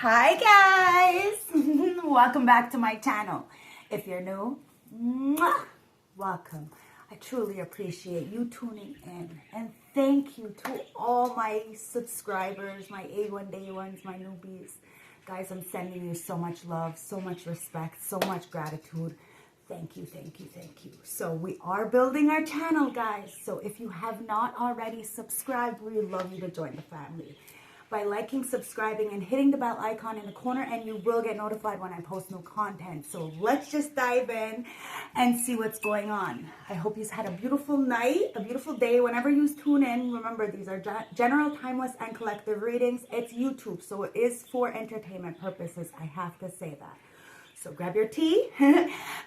Hi guys, welcome back to my channel. If you're new, welcome. I truly appreciate you tuning in, and thank you to all my subscribers, my A1 day ones, my newbies. Guys, I'm sending you so much love, so much respect, so much gratitude. Thank you, thank you, thank you. So we are building our channel, guys. So if you have not already subscribed, we would love you to join the family by liking, subscribing, and hitting the bell icon in the corner, and you will get notified when I post new content. So let's just dive in and see what's going on. I hope you've had a beautiful night, a beautiful day. Whenever you tune in, remember these are general, timeless, and collective readings. It's YouTube, so it is for entertainment purposes. I have to say that. So grab your tea,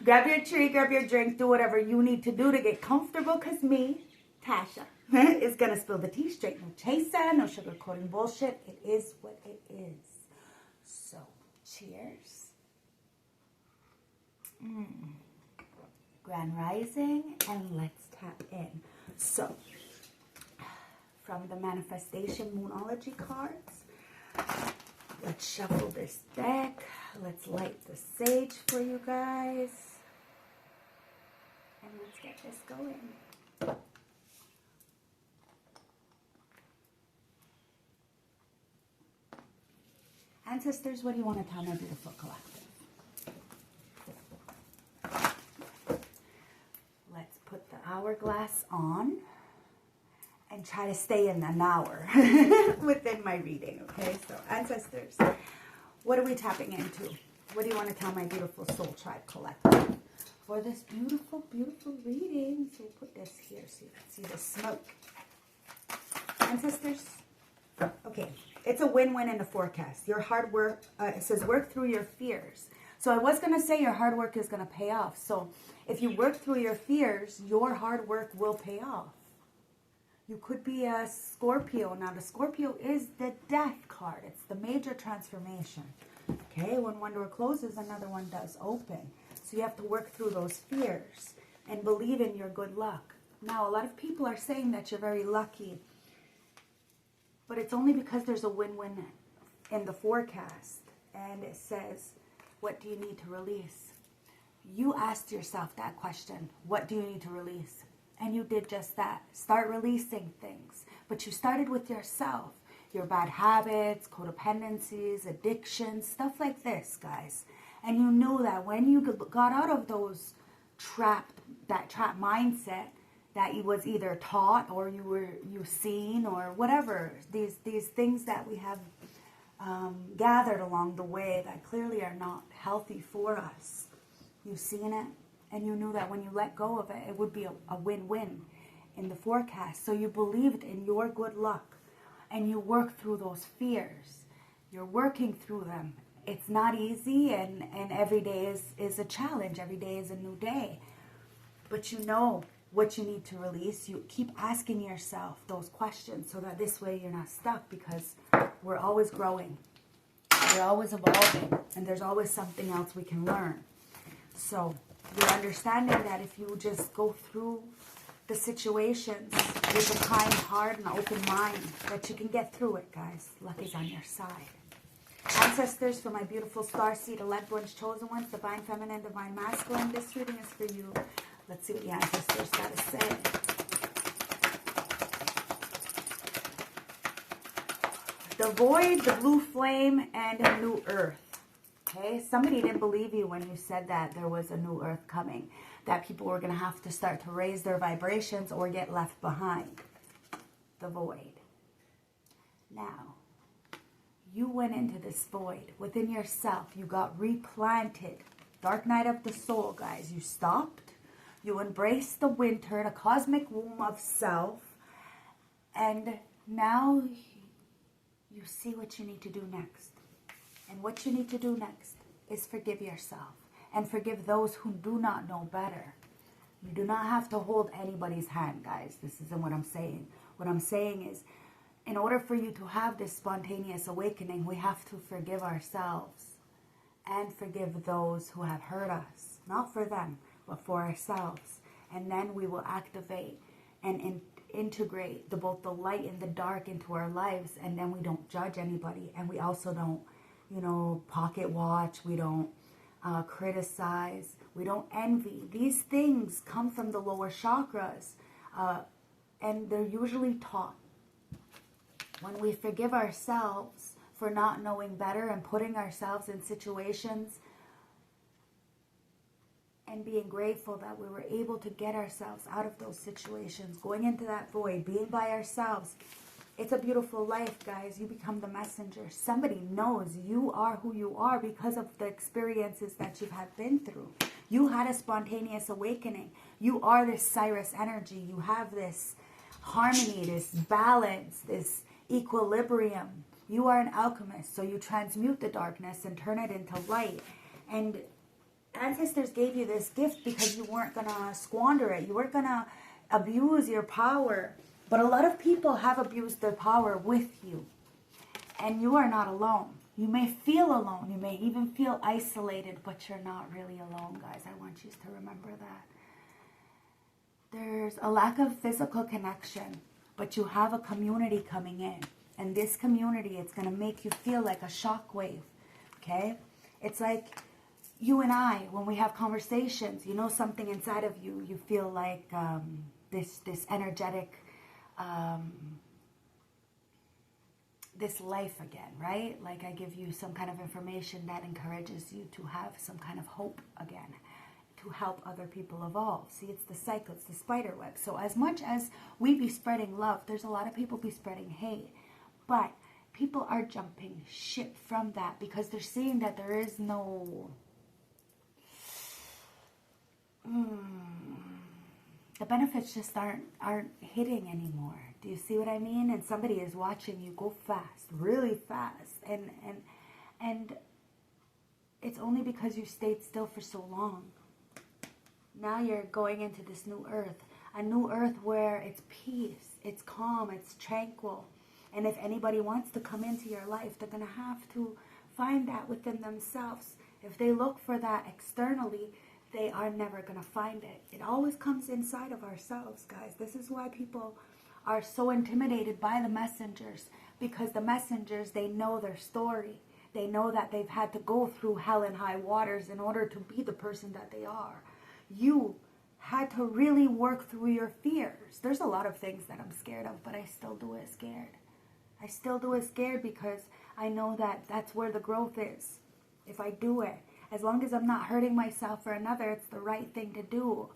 grab your treat, grab your drink, do whatever you need to do to get comfortable, because me, Tasha, is going to spill the tea straight. No chaser, no sugarcoating bullshit. It is what it is. So, cheers. Grand rising, and let's tap in. So, from the Manifestation Moonology cards, let's shuffle this deck. Let's light the sage for you guys. And let's get this going. Ancestors, what do you want to tell my beautiful collective? Let's put the hourglass on and try to stay in an hour within my reading, okay? So, ancestors, what are we tapping into? What do you want to tell my beautiful soul tribe collective for this beautiful, beautiful reading? So, we'll put this here so you can see the smoke. Ancestors, okay. It's a win-win in the forecast. Your hard work, it says work through your fears. So I was going to say your hard work is going to pay off. So if you work through your fears, your hard work will pay off. You could be a Scorpio. Now the Scorpio is the death card. It's the major transformation. Okay, when one door closes, another one does open. So you have to work through those fears and believe in your good luck. Now a lot of people are saying that you're very lucky, but it's only because there's a win-win in the forecast. And it says, what do you need to release? You asked yourself that question. What do you need to release? And you did just that. Start releasing things. But you started with yourself. Your bad habits, codependencies, addictions, stuff like this, guys. And you knew that when you got out of those trapped mindset, that you was either taught or you seen or whatever, these things that we have gathered along the way that clearly are not healthy for us. You've seen it, and you knew that when you let go of it, it would be a win-win in the forecast. So you believed in your good luck, and you worked through those fears. You're working through them. It's not easy, and every day is a challenge. Every day is a new day. But you know what you need to release. You keep asking yourself those questions so that this way you're not stuck, because we're always growing. We're always evolving, and there's always something else we can learn. So you're understanding that if you just go through the situations with a kind heart and an open mind, that you can get through it, guys. Luck is on your side. Ancestors, for my beautiful starseed, elect ones, chosen ones, divine feminine, divine masculine, this reading is for you. Let's see what the ancestors got to say. The void, the blue flame, and a new earth. Okay, somebody didn't believe you when you said that there was a new earth coming, that people were going to have to start to raise their vibrations or get left behind. The void. Now, you went into this void within yourself. You got replanted. Dark night of the soul, guys. You stopped. You embrace the winter, the cosmic womb of self, and now you see what you need to do next. And what you need to do next is forgive yourself and forgive those who do not know better. You do not have to hold anybody's hand, guys. This isn't what I'm saying. What I'm saying is, in order for you to have this spontaneous awakening, we have to forgive ourselves and forgive those who have hurt us. Not for them, but for ourselves. And then we will activate and integrate both the light and the dark into our lives, and then we don't judge anybody, and we also don't you know, pocket watch. We don't criticize. We don't envy. These things come from the lower chakras, and they're usually taught. When we forgive ourselves for not knowing better and putting ourselves in situations and being grateful that we were able to get ourselves out of those situations, going into that void, being by ourselves, it's a beautiful life, guys. You become the messenger. Somebody knows you are who you are because of the experiences that you have been through. You had a spontaneous awakening. You are this Cyrus energy. You have this harmony, this balance, this equilibrium. You are an alchemist, so you transmute the darkness and turn it into light. And ancestors gave you this gift because you weren't going to squander it. You weren't going to abuse your power. But a lot of people have abused their power with you. And you are not alone. You may feel alone. You may even feel isolated, but you're not really alone, guys. I want you to remember that. There's a lack of physical connection, but you have a community coming in. And this community, it's going to make you feel like a shockwave, okay? It's like you and I, when we have conversations, you know something inside of you, you feel like this energetic, this life again, right? Like I give you some kind of information that encourages you to have some kind of hope again, to help other people evolve. See, it's the cycle, it's the spider web. So as much as we be spreading love, there's a lot of people be spreading hate. But people are jumping ship from that because they're seeing that there is no... the benefits just aren't hitting anymore. Do you see what I mean? And somebody is watching you go fast, really fast. And it's only because you stayed still for so long. Now you're going into this new earth. A new earth where it's peace, it's calm, it's tranquil. And if anybody wants to come into your life, they're going to have to find that within themselves. If they look for that externally, they are never going to find it. It always comes inside of ourselves, guys. This is why people are so intimidated by the messengers. Because the messengers, they know their story. They know that they've had to go through hell and high waters in order to be the person that they are. You had to really work through your fears. There's a lot of things that I'm scared of, but I still do it scared. I still do it scared because I know that that's where the growth is. If I do it, as long as I'm not hurting myself or another, it's the right thing to do.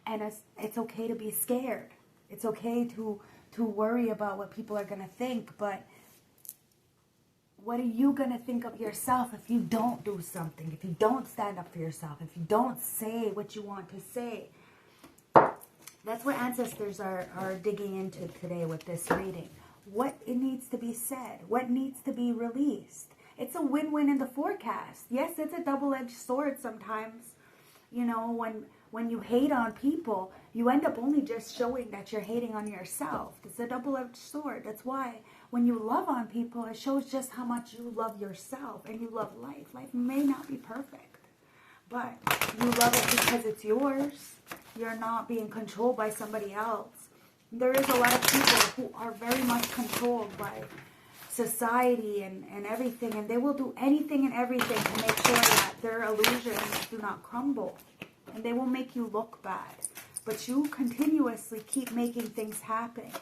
And it's okay to be scared. It's okay to worry about what people are going to think. But what are you going to think of yourself if you don't do something? If you don't stand up for yourself? If you don't say what you want to say? That's what ancestors are digging into today with this reading. What it needs to be said. What needs to be released. It's a win-win in the forecast. Yes, it's a double-edged sword sometimes. You know, when you hate on people, you end up only just showing that you're hating on yourself. It's a double-edged sword. That's why when you love on people, it shows just how much you love yourself and you love life. Life may not be perfect, but you love it because it's yours. You're not being controlled by somebody else. There is a lot of people who are very much controlled by society and everything, and they will do anything and everything to make sure that their illusions do not crumble, and they will make you look bad. But you continuously keep making things happen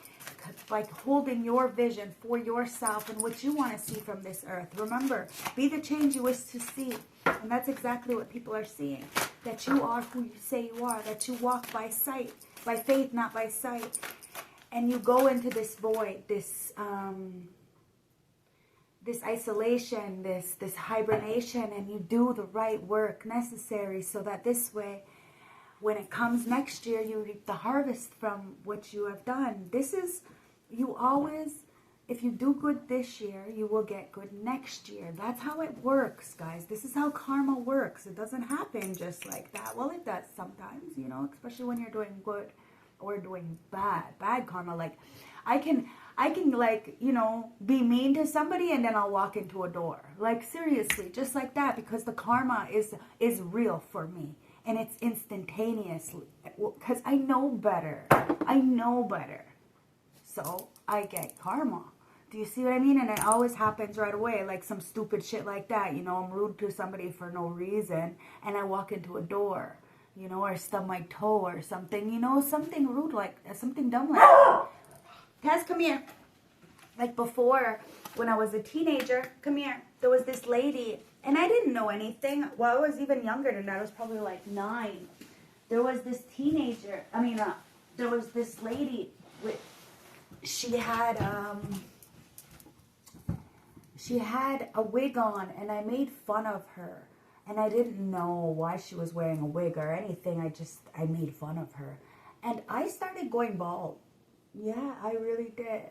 by holding your vision for yourself and what you want to see from this earth. Remember, be the change you wish to see, and that's exactly what people are seeing. That you are who you say you are, that you walk by sight, by faith, not by sight, and you go into this void, this isolation, this hibernation, and you do the right work necessary so that this way, when it comes next year, you reap the harvest from what you have done. This is, you always, if you do good this year, you will get good next year. That's how it works, guys. This is how karma works. It doesn't happen just like that. Well, it does sometimes, you know, especially when you're doing good or doing bad karma. Like, I can like, you know, be mean to somebody and then I'll walk into a door. Like, seriously, just like that, because the karma is real for me. And it's instantaneously, because I know better. I know better. So I get karma. Do you see what I mean? And it always happens right away, like some stupid shit like that. You know, I'm rude to somebody for no reason, and I walk into a door, you know, or stub my toe or something, you know, something rude like, something dumb like that. Tess, come here. Like before, when I was a teenager, come here, there was this lady, and I didn't know anything. Well, I was even younger than that. I was probably like 9. There was this teenager, there was this lady with, she had a wig on, and I made fun of her. And I didn't know why she was wearing a wig or anything. I made fun of her. And I started going bald. Yeah, I really did.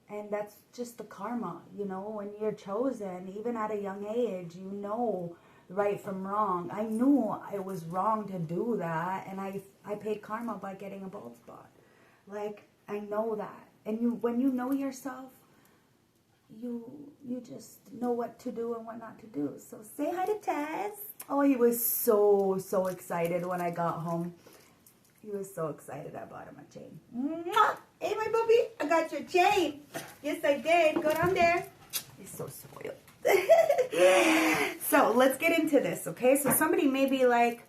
And that's just the karma, you know, when you're chosen, even at a young age, you know right from wrong. I knew it was wrong to do that, and I paid karma by getting a bald spot. Like, I know that. And when you know yourself, you just know what to do and what not to do. So say hi to Tess. Oh, he was so excited when I got home. He was so excited I bought him a chain. Mwah! Hey, my puppy, I got your chain. Yes, I did. Go down there. He's so spoiled. So let's get into this, okay? So somebody may be like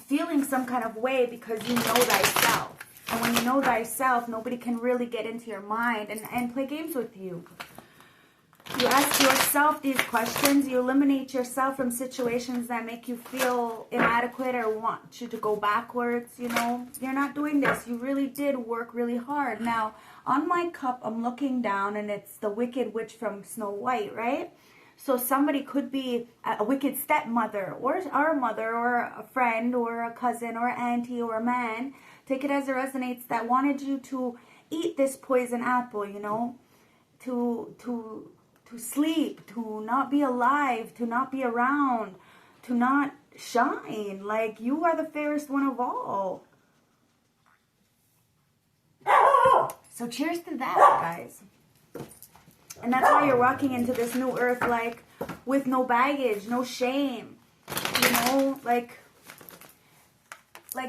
feeling some kind of way because you know thyself. And when you know thyself, nobody can really get into your mind and play games with you. You ask yourself these questions. You eliminate yourself from situations that make you feel inadequate or want you to go backwards, you know. You're not doing this. You really did work really hard. Now, on my cup, I'm looking down, and it's the Wicked Witch from Snow White, right? So somebody could be a wicked stepmother or a mother or a friend or a cousin or auntie or a man. Take it as it resonates, that wanted you to eat this poison apple, you know, to sleep, to not be alive, to not be around, to not shine. Like, you are the fairest one of all. So cheers to that, guys. And that's why you're walking into this new earth, like, with no baggage, no shame. You know, like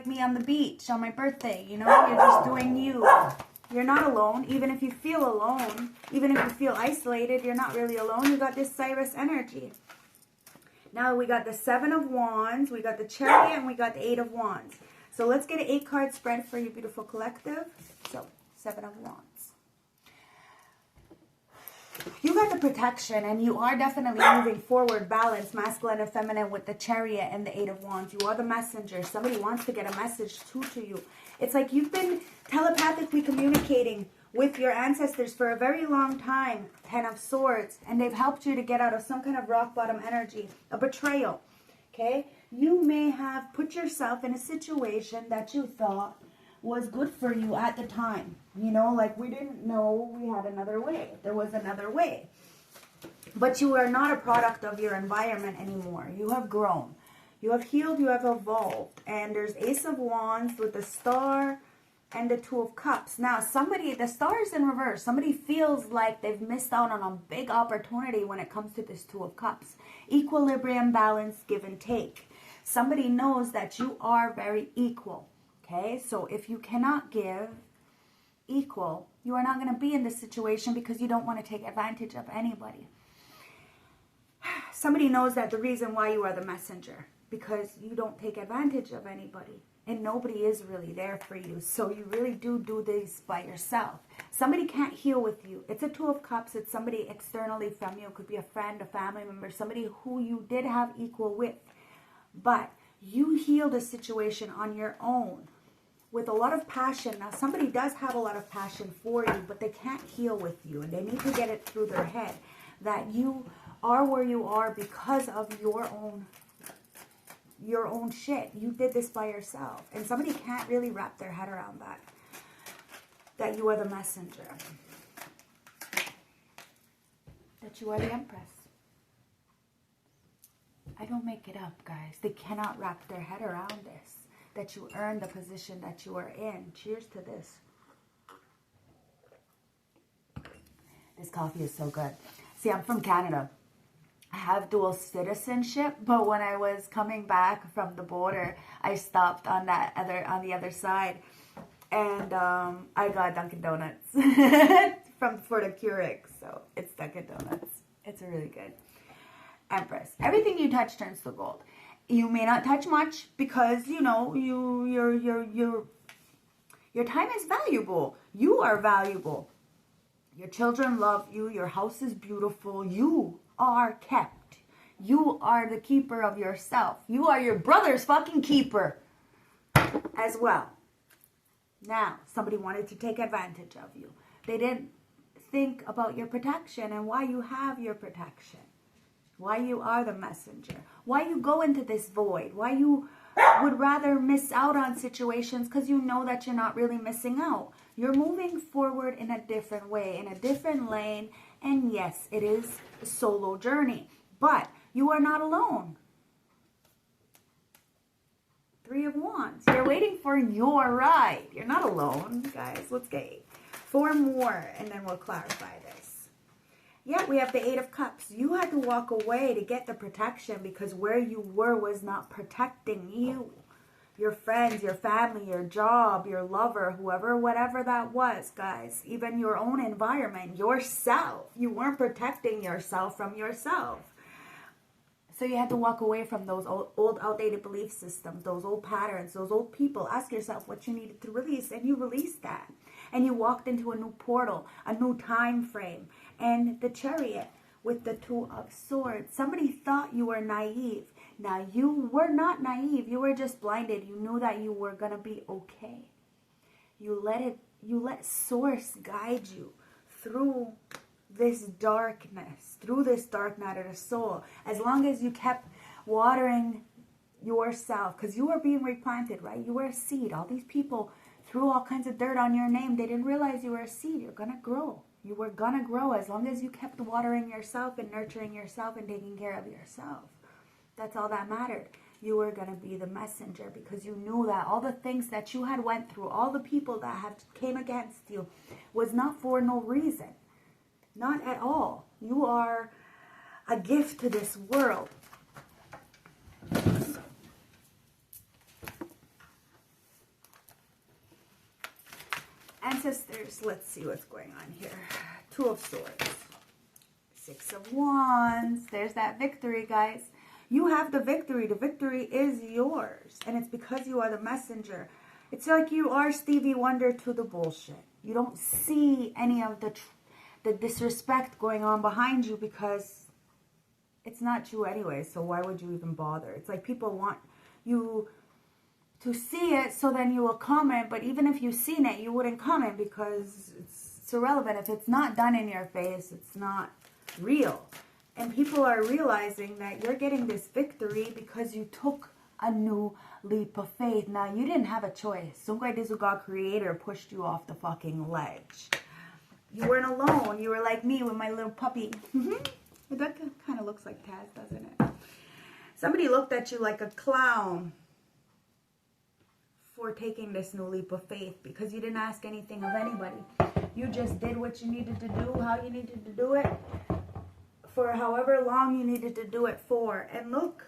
me on the beach on my birthday, you know? You're just doing you. You're not alone, even if you feel alone. Even if you feel isolated, you're not really alone. You got this Cyrus energy. Now we got the 7 of Wands, we got the Chariot, and we got the 8 of Wands. So let's get an 8-card spread for you, beautiful collective. So, 7 of Wands. You got the protection, and you are definitely moving forward, balanced, masculine and feminine with the Chariot and the 8 of Wands. You are the messenger. Somebody wants to get a message to you. It's like you've been telepathically communicating with your ancestors for a very long time. 10 of Swords. And they've helped you to get out of some kind of rock bottom energy. A betrayal. Okay? You may have put yourself in a situation that you thought was good for you at the time. You know, like, we didn't know we had another way. There was another way. But you are not a product of your environment anymore. You have grown. You have healed, you have evolved. And there's Ace of Wands with the Star and the 2 of Cups. Now, the Star is in reverse. Somebody feels like they've missed out on a big opportunity when it comes to this 2 of Cups. Equilibrium, balance, give and take. Somebody knows that you are very equal. Okay? So if you cannot give equal, you are not going to be in this situation because you don't want to take advantage of anybody. Somebody knows that the reason why you are the messenger, because you don't take advantage of anybody, and nobody is really there for you. So you really do this by yourself. Somebody can't heal with you. It's a 2 of Cups. It's somebody externally from you. It could be a friend, a family member, somebody who you did have equal with. But you healed a situation on your own with a lot of passion. Now, somebody does have a lot of passion for you, but they can't heal with you. And they need to get it through their head that you are where you are because of your own shit. You did this by yourself. And somebody can't really wrap their head around that you are the messenger. That you are the empress. I don't make it up, guys. They cannot wrap their head around this. That you earned the position that you are in. Cheers to this. This coffee is so good. See, I'm from Canada. I have dual citizenship, but when I was coming back from the border, I stopped on the other side, and I got Dunkin' Donuts for the Keurig. So it's Dunkin' Donuts. It's really good. Empress. Everything you touch turns to gold. You may not touch much because, you know, your time is valuable. You are valuable. Your children love you. Your house is beautiful. You are kept. You are the keeper of yourself. You are your brother's fucking keeper as well. Now, somebody wanted to take advantage of you. They didn't think about your protection and why you have your protection. Why you are the messenger. Why you go into this void. Why you would rather miss out on situations because you know that you're not really missing out. You're moving forward in a different way, in a different lane. And yes, it is a solo journey. But you are not alone. Three of Wands. You're waiting for your ride. You're not alone, guys. Let's get 4 more and then we'll clarify this. Yeah, we have the 8 of Cups. You had to walk away to get the protection because where you were was not protecting you. Your friends, your family, your job, your lover, whoever, whatever that was, guys. Even your own environment, yourself. You weren't protecting yourself from yourself. So you had to walk away from those old outdated belief systems, those old patterns, those old people. Ask yourself what you needed to release, and you released that. And you walked into a new portal, a new time frame. And the Chariot with the 2 of Swords. Somebody thought you were naive. Now, you were not naive. You were just blinded. You knew that you were going to be okay. You let Source guide you through this darkness, through this dark night of the soul. As long as you kept watering yourself, because you were being replanted, right? You were a seed. All these people threw all kinds of dirt on your name. They didn't realize you were a seed. You're going to grow. You were going to grow as long as you kept watering yourself and nurturing yourself and taking care of yourself. That's all that mattered. You were going to be the messenger because you knew that all the things that you had went through, all the people that had came against you was not for no reason. Not at all. You are a gift to this world. Ancestors, let's see what's going on here. 2 of Swords. 6 of Wands. There's that victory, guys. You have the victory. The victory is yours. And it's because you are the messenger. It's like you are Stevie Wonder to the bullshit. You don't see any of the disrespect going on behind you because it's not you anyway. So why would you even bother? It's like people want you to see it, so then you will comment. But even if you've seen it, you wouldn't comment because it's irrelevant. If it's not done in your face, it's not real. And people are realizing that you're getting this victory because you took a new leap of faith. Now, you didn't have a choice. Sungay Dizu God Creator pushed you off the fucking ledge. You weren't alone. You were like me with my little puppy. That kind of looks like Taz, doesn't it? Somebody looked at you like a clown for taking this new leap of faith because you didn't ask anything of anybody. You just did what you needed to do, how you needed to do it, for however long you needed to do it for. And look,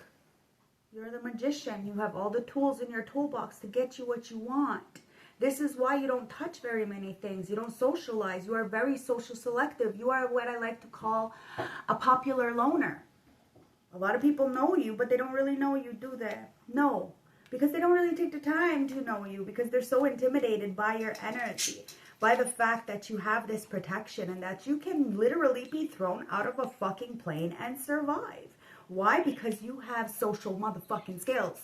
you're the magician. You have all the tools in your toolbox to get you what you want. This is why you don't touch very many things. You don't socialize. You are very social selective. You are what I like to call a popular loner. A lot of people know you, but they don't really know you, do they? No. Because they don't really take the time to know you because they're so intimidated by your energy, by the fact that you have this protection and that you can literally be thrown out of a fucking plane and survive. Why? Because you have social motherfucking skills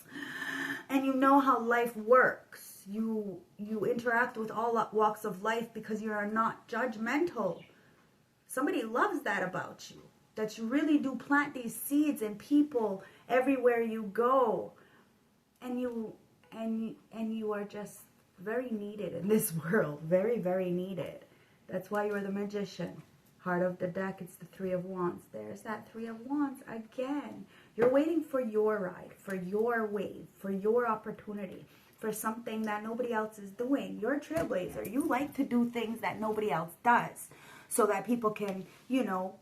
and you know how life works. You interact with all walks of life because you are not judgmental. Somebody loves that about you, that you really do plant these seeds in people everywhere you go. And you are just very needed in this world. Very, very needed. That's why you are the magician. Heart of the deck, it's the 3 of Wands. There's that 3 of Wands again. You're waiting for your ride, for your wave, for your opportunity, for something that nobody else is doing. You're a trailblazer. You like to do things that nobody else does so that people can, you know,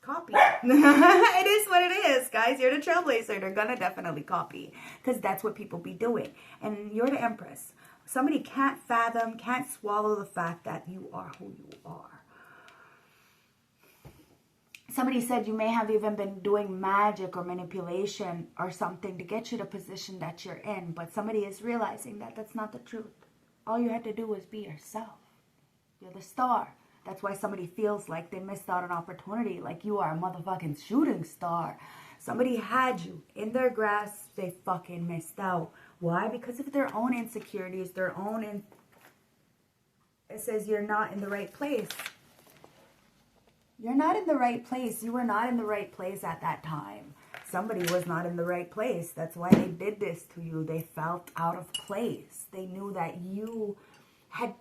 copy. It is what it is, guys. You're the trailblazer. They're gonna definitely copy because that's what people be doing. And you're the Empress. Somebody can't fathom, can't swallow the fact that you are who you are. Somebody said you may have even been doing magic or manipulation or something to get you to the position that you're in. But somebody is realizing that that's not the truth. All you had to do was be yourself. You're the star. That's why somebody feels like they missed out on opportunity. Like you are a motherfucking shooting star. Somebody had you in their grasp. They fucking missed out. Why? Because of their own insecurities. It says you're not in the right place. You're not in the right place. You were not in the right place at that time. Somebody was not in the right place. That's why they did this to you. They felt out of place. They knew that you had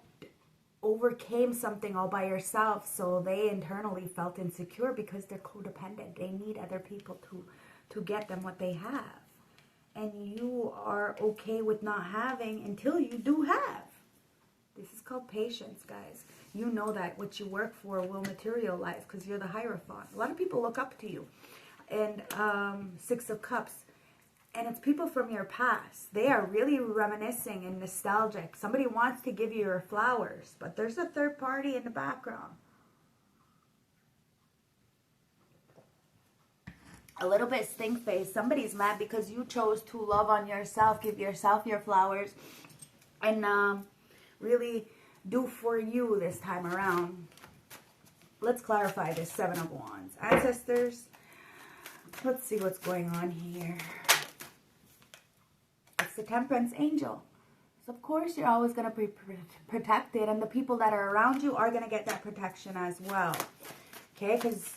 overcame something all by yourself. So they internally felt insecure because they're codependent. They need other people to get them what they have. And you are okay with not having until you do have. This is called patience, guys. You know that what you work for will materialize because you're the Hierophant. A lot of people look up to you. And Six of Cups. And it's people from your past. They are really reminiscing and nostalgic. Somebody wants to give you your flowers, but there's a third party in the background. A little bit stink-faced. Somebody's mad because you chose to love on yourself, give yourself your flowers, and really do for you this time around. Let's clarify this Seven of Wands. Ancestors, let's see what's going on here. It's the Temperance Angel. So of course you're always going to be protected, and the people that are around you are going to get that protection as well. Okay, because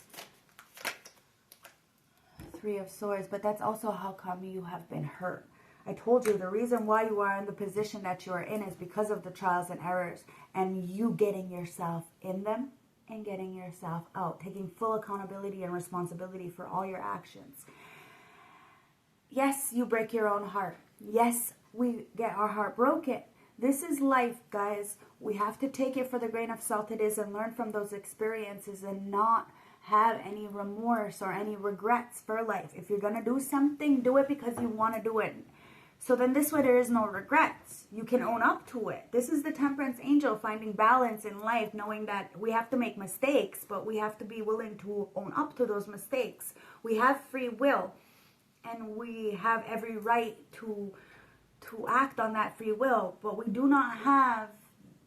Three of Swords, but that's also how come you have been hurt. I told you the reason why you are in the position that you are in is because of the trials and errors and you getting yourself in them and getting yourself out, taking full accountability and responsibility for all your actions. Yes, you break your own heart. Yes, we get our heart broken. This is life, guys. We have to take it for the grain of salt it is and learn from those experiences and not have any remorse or any regrets for life. If you're going to do something, do it because you want to do it. So then this way there is no regrets. You can own up to it. This is the Temperance Angel, finding balance in life, knowing that we have to make mistakes, but we have to be willing to own up to those mistakes. We have free will, and we have every right to act on that free will, but we do not have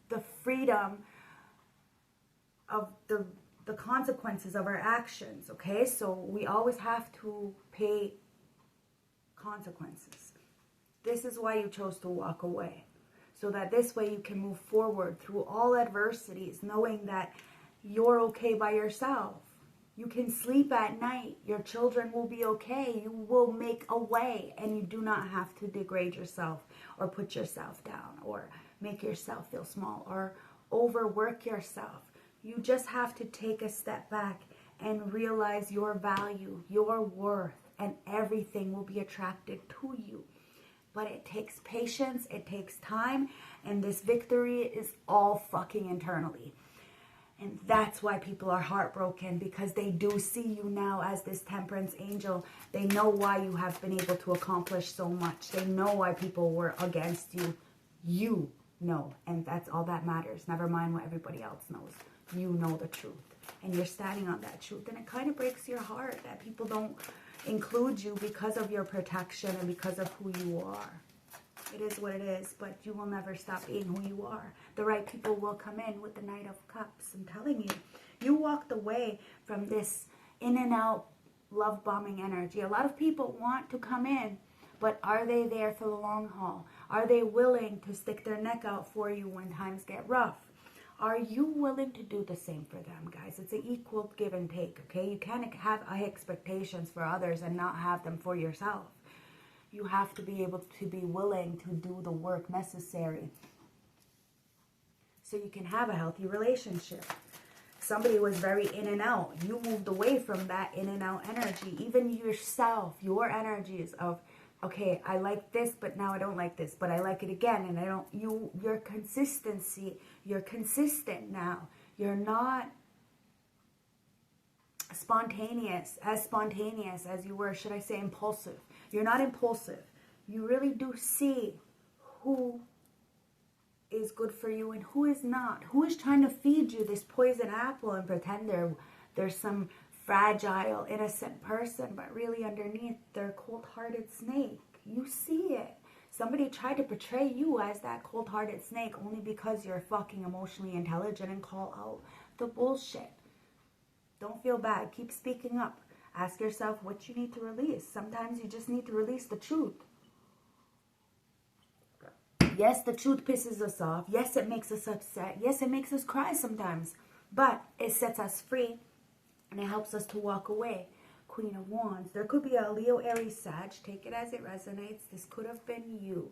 the freedom of the consequences of our actions, okay? So we always have to pay consequences. This is why you chose to walk away, so that this way you can move forward through all adversities, knowing that you're okay by yourself. You can sleep at night. Your children will be okay. You will make a way, and you do not have to degrade yourself or put yourself down or make yourself feel small or overwork yourself. You just have to take a step back and realize your value, your worth, and everything will be attracted to you. But it takes patience, it takes time, and this victory is all fucking internally. And that's why people are heartbroken, because they do see you now as this Temperance Angel. They know why you have been able to accomplish so much. They know why people were against you. You know, and that's all that matters. Never mind what everybody else knows. You know the truth, and you're standing on that truth. And it kind of breaks your heart that people don't include you because of your protection and because of who you are. It is what it is, but you will never stop being who you are. The right people will come in with the Knight of Cups. I'm telling you, you walked away from this in and out love bombing energy. A lot of people want to come in, but are they there for the long haul? Are they willing to stick their neck out for you when times get rough? Are you willing to do the same for them, guys? It's an equal give and take, okay? You can't have high expectations for others and not have them for yourself. You have to be able to be willing to do the work necessary so you can have a healthy relationship. Somebody was very in and out. You moved away from that in and out energy. Even yourself, your energies of, okay, I like this, but now I don't like this, but I like it again, and I don't, your consistency, you're consistent now. You're not spontaneous as you were, should I say impulsive. You're not impulsive. You really do see who is good for you and who is not. Who is trying to feed you this poison apple and pretend there's some fragile, innocent person, but really underneath they're a cold-hearted snake. You see it. Somebody tried to portray you as that cold-hearted snake only because you're fucking emotionally intelligent and call out the bullshit. Don't feel bad. Keep speaking up. Ask yourself what you need to release. Sometimes you just need to release the truth. Yes, the truth pisses us off. Yes, it makes us upset. Yes, it makes us cry sometimes. But it sets us free and it helps us to walk away. Queen of Wands. There could be a Leo, Aries, Sag. Take it as it resonates. This could have been you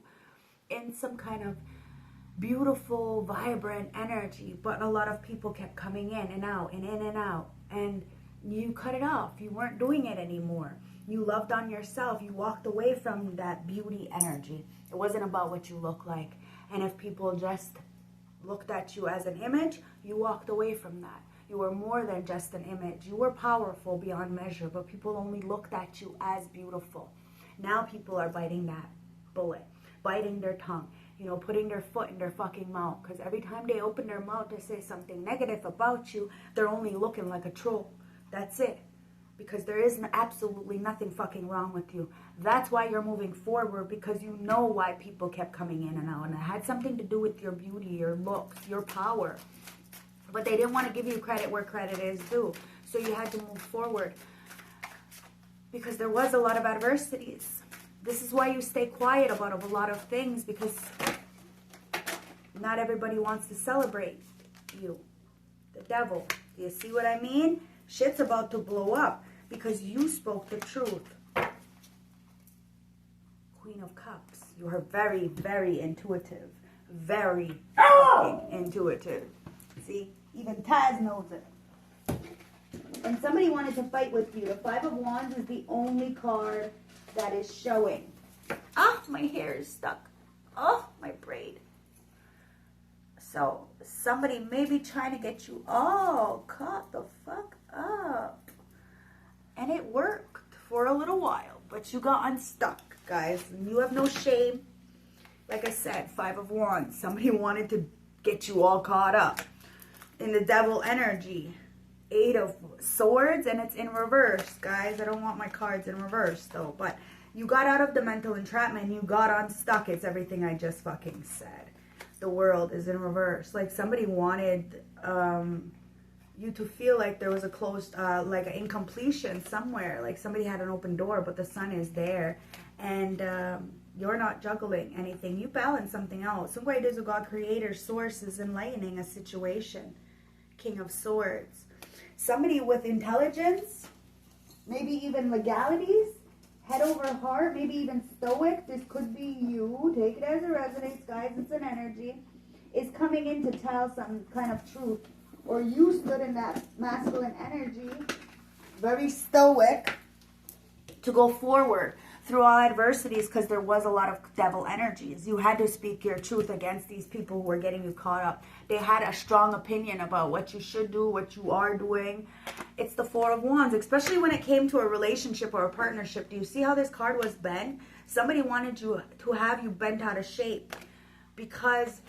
in some kind of beautiful, vibrant energy. But a lot of people kept coming in and out and in and out. And you cut it off. You weren't doing it anymore. You loved on yourself. You walked away from that beauty energy. It wasn't about what you look like. And if people just looked at you as an image, you walked away from that. You were more than just an image. You were powerful beyond measure, but people only looked at you as beautiful. Now people are biting that bullet, biting their tongue, you know, putting their foot in their fucking mouth. Because every time they open their mouth to say something negative about you, they're only looking like a troll. That's it. Because there is absolutely nothing fucking wrong with you. That's why you're moving forward, because you know why people kept coming in and out. And it had something to do with your beauty, your looks, your power. But they didn't want to give you credit where credit is due. So you had to move forward. Because there was a lot of adversities. This is why you stay quiet about a lot of things, because not everybody wants to celebrate you. The devil. Do you see what I mean? Shit's about to blow up because you spoke the truth. Queen of Cups. You are very, very intuitive. Very fucking intuitive. See? Even Taz knows it. And somebody wanted to fight with you. The Five of Wands is the only card that is showing. Ah, my hair is stuck. Oh, my braid. So, somebody may be trying to get you all caught the fuck up. And it worked for a little while. But you got unstuck, guys. And you have no shame. Like I said, Five of Wands. Somebody wanted to get you all caught up in the devil energy. Eight of Swords, and it's in reverse, guys. I don't want my cards in reverse, though. But you got out of the mental entrapment. You got unstuck. It's everything I just fucking said. The World is in reverse. Like somebody wanted you to feel like there was a closed, like an incompletion somewhere. Like somebody had an open door, but the sun is there. And you're not juggling anything. You balance something else. Some way it is with God, Creator, Source is enlightening a situation. King of Swords. Somebody with intelligence, maybe even legalities, head over heart, maybe even stoic. This could be you. Take it as it resonates, guys. It's an energy. Is coming in to tell some kind of truth. Or you stood in that masculine energy, very stoic, to go forward through all adversities, because there was a lot of devil energies. You had to speak your truth against these people who were getting you caught up. They had a strong opinion about what you should do, what you are doing. It's the Four of Wands, especially when it came to a relationship or a partnership. Do you see how this card was bent? Somebody wanted you to have you bent out of shape because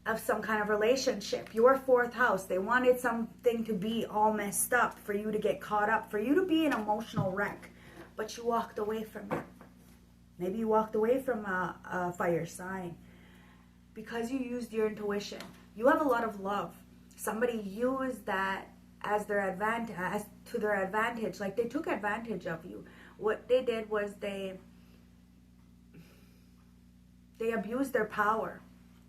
of some kind of relationship. Your fourth house. They wanted something to be all messed up for you to get caught up, for you to be an emotional wreck. But you walked away from it. Maybe you walked away from a fire sign because you used your intuition. You have a lot of love. Somebody used that as their advantage, to their advantage. Like they took advantage of you. What they did was they abused their power.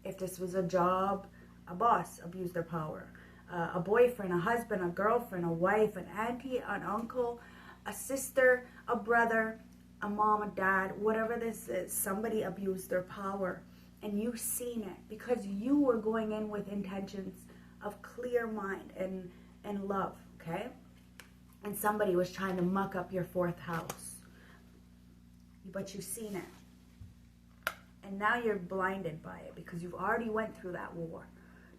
If this was a job, a boss abused their power. A boyfriend, a husband, a girlfriend, a wife, an auntie, an uncle, a sister, a brother, a mom, a dad, whatever this is, somebody abused their power. And you've seen it because you were going in with intentions of clear mind and love, okay? And somebody was trying to muck up your fourth house. But you've seen it. And now you're blinded by it because you've already went through that war.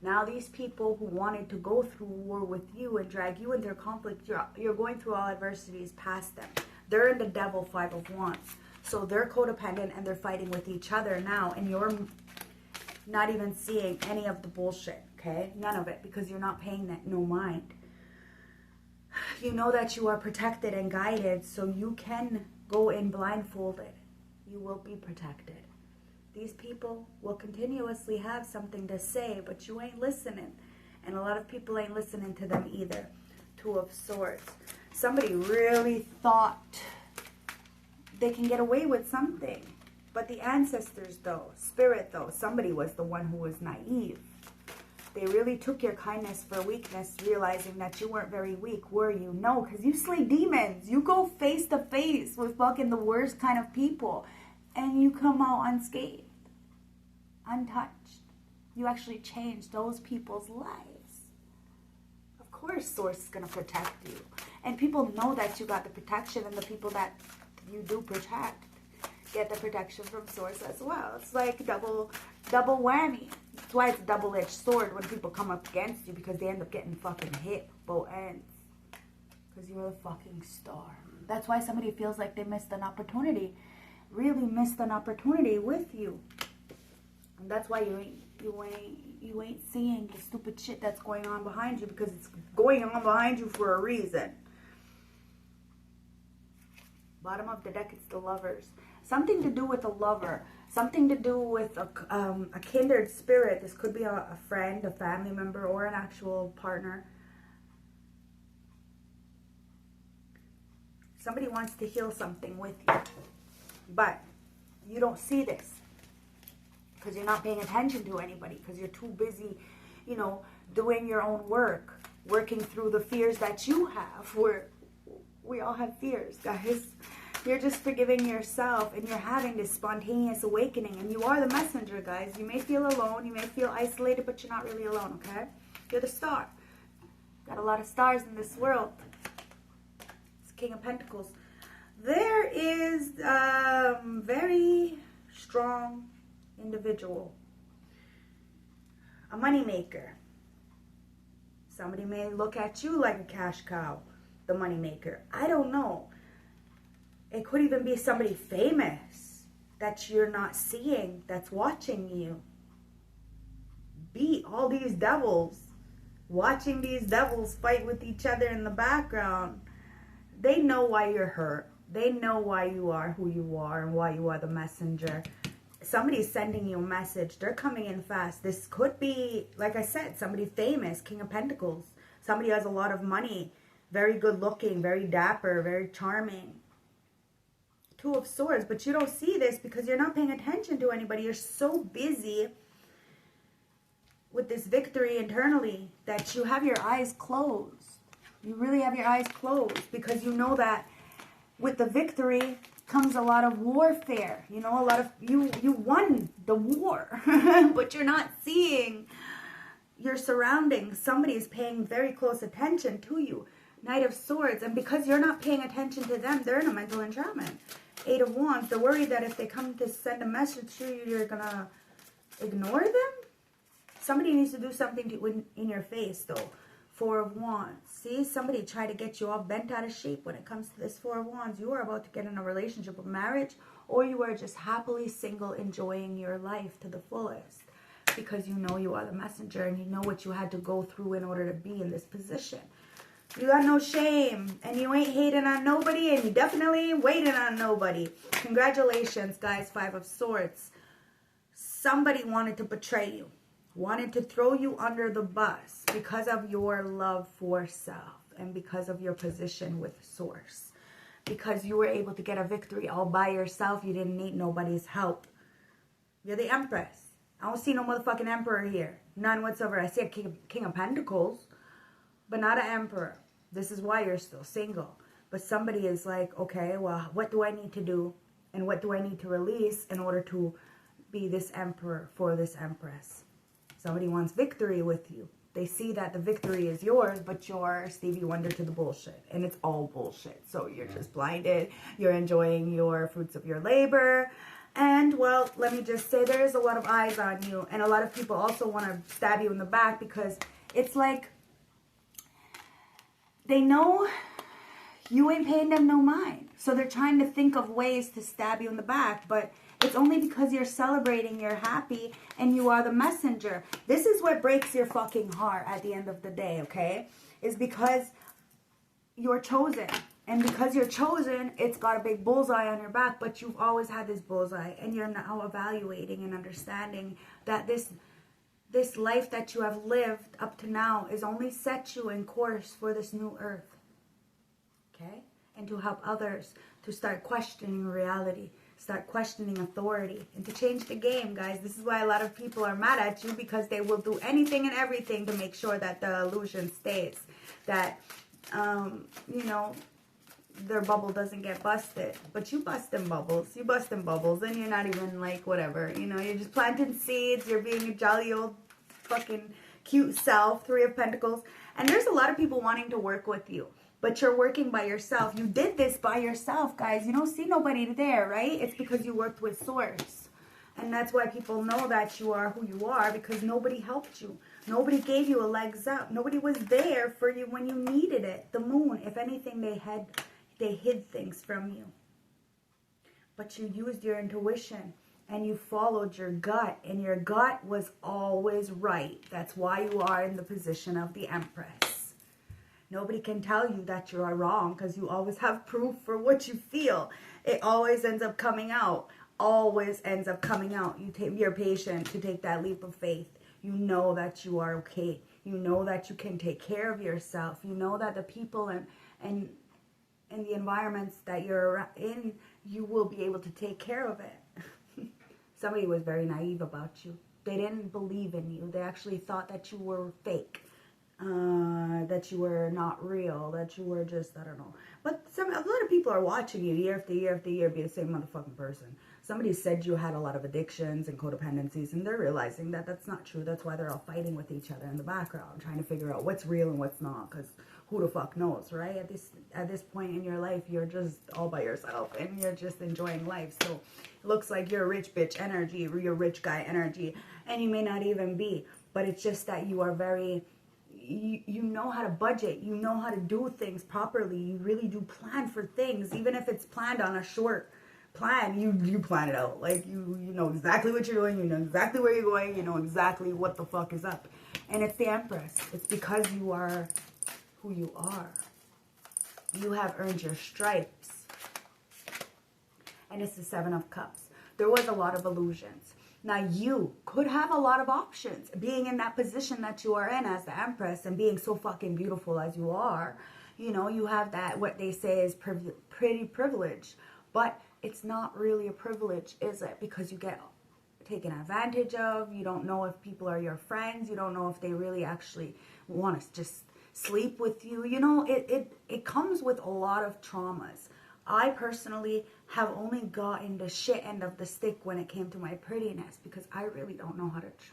Now these people who wanted to go through war with you and drag you into conflict, you're going through all adversities past them. They're in the devil, Five of Wands. So they're codependent and they're fighting with each other now. And not even seeing any of the bullshit, okay? None of it, because you're not paying that no mind. You know that you are protected and guided, so you can go in blindfolded. You will be protected. These people will continuously have something to say, but you ain't listening. And a lot of people ain't listening to them either. Two of Swords. Somebody really thought they can get away with something. But the ancestors though, spirit though, somebody was the one who was naive. They really took your kindness for weakness, realizing that you weren't very weak, were you? No, because you slay demons. You go face to face with fucking the worst kind of people. And you come out unscathed. Untouched. You actually changed those people's lives. Of course, Source is going to protect you. And people know that you got the protection, and the people that you do protect get the protection from Source as well. It's like double whammy. That's why it's a double-edged sword when people come up against you, because they end up getting fucking hit both ends. Because you're the fucking star. That's why somebody feels like they missed an opportunity. Really missed an opportunity with you. And that's why you ain't seeing the stupid shit that's going on behind you, because it's going on behind you for a reason. Bottom of the deck, it's the Lovers. Something to do with a lover. Something to do with a kindred spirit. This could be a friend, a family member, or an actual partner. Somebody wants to heal something with you. But you don't see this. Because you're not paying attention to anybody. Because you're too busy, you know, doing your own work. Working through the fears that you have. We all have fears, guys. You're just forgiving yourself, and you're having this spontaneous awakening. And you are the messenger, guys. You may feel alone. You may feel isolated, but you're not really alone, okay? You're the star. Got a lot of stars in this world. It's King of Pentacles. There is a very strong individual. A moneymaker. Somebody may look at you like a cash cow. The moneymaker. I don't know. It could even be somebody famous that you're not seeing, that's watching you. Beat all these devils. Watching these devils fight with each other in the background. They know why you're hurt. They know why you are who you are and why you are the messenger. Somebody's sending you a message. They're coming in fast. This could be, like I said, somebody famous, King of Pentacles. Somebody has a lot of money. Very good looking, very dapper, very charming. Two of Swords, but you don't see this because you're not paying attention to anybody. You're so busy with this victory internally that you have your eyes closed. You really have your eyes closed because you know that with the victory comes a lot of warfare. You know, a lot of, you won the war, but you're not seeing your surroundings. Somebody is paying very close attention to you. Knight of Swords, and because you're not paying attention to them, they're in a mental entrapment. Eight of Wands, they're worried that if they come to send a message to you, you're gonna ignore them. Somebody needs to do something to in your face, though. Four of Wands. See, somebody tried to get you all bent out of shape when it comes to this Four of Wands. You are about to get in a relationship, a marriage, or you are just happily single, enjoying your life to the fullest. Because you know you are the messenger, and you know what you had to go through in order to be in this position. You got no shame, and you ain't hating on nobody, and you definitely ain't waiting on nobody. Congratulations, guys. Five of Swords. Somebody wanted to betray you, wanted to throw you under the bus because of your love for self and because of your position with Source. Because you were able to get a victory all by yourself. You didn't need nobody's help. You're the Empress. I don't see no motherfucking Emperor here. None whatsoever. I see a King of Pentacles. But not an Emperor. This is why you're still single. But somebody is like, okay, well, what do I need to do? And what do I need to release in order to be this Emperor for this Empress? Somebody wants victory with you. They see that the victory is yours, but you're Stevie Wonder to the bullshit. And it's all bullshit. So you're just blinded. You're enjoying your fruits of your labor. And, well, let me just say there's a lot of eyes on you. And a lot of people also want to stab you in the back because it's like, they know you ain't paying them no mind. So they're trying to think of ways to stab you in the back. But It's only because you're celebrating, you're happy, and you are the messenger. This is what breaks your fucking heart at the end of the day, okay? Is because you're chosen. And because you're chosen, it's got a big bullseye on your back, but you've always had this bullseye. And you're now evaluating and understanding that this life that you have lived up to now is only set you in course for this new earth. Okay? And to help others to start questioning reality, start questioning authority, and to change the game, guys. This is why a lot of people are mad at you, because they will do anything and everything to make sure that the illusion stays. That, you know, their bubble doesn't get busted. But you busting bubbles. You busting bubbles. And you're not even like whatever. You know, you're just planting seeds. You're being a jolly old fucking cute self. 3 of Pentacles. And there's a lot of people wanting to work with you. But you're working by yourself. You did this by yourself, guys. You don't see nobody there, right? It's because you worked with Source. And that's why people know that you are who you are, because nobody helped you. Nobody gave you a legs up. Nobody was there for you when you needed it. The moon, if anything, they hid things from you. But you used your intuition and you followed your gut, and your gut was always right. That's why you are in the position of the Empress. Nobody can tell you that you are wrong, because you always have proof for what you feel. It always ends up coming out. Always ends up coming out. You're patient to take that leap of faith. You know that you are okay. You know that you can take care of yourself. You know that the people and the environments that you're in, you will be able to take care of it. Somebody was very naive about you. They didn't believe in you. They actually thought that you were fake. That you were not real, that you were just, I don't know. But a lot of people are watching you year after year after year be the same motherfucking person. Somebody said you had a lot of addictions and codependencies, and they're realizing that that's not true. That's why they're all fighting with each other in the background, trying to figure out what's real and what's not, because who the fuck knows, right? At this point in your life, you're just all by yourself, and you're just enjoying life. So it looks like you're rich bitch energy, you're rich guy energy, and you may not even be, but it's just that you are very... You know how to budget. You know how to do things properly. You really do plan for things. Even if it's planned on a short plan, you plan it out. Like, you know exactly what you're doing. You know exactly where you're going. You know exactly what the fuck is up. And it's the Empress. It's because you are who you are. You have earned your stripes. And it's the 7 of Cups. There was a lot of illusions. Now, you could have a lot of options. Being in that position that you are in as the Empress and being so fucking beautiful as you are, you know, you have that, what they say is pretty privilege. But it's not really a privilege, is it? Because you get taken advantage of. You don't know if people are your friends. You don't know if they really actually want to just sleep with you. You know, it comes with a lot of traumas. I personally have only gotten the shit end of the stick when it came to my prettiness, because I really don't know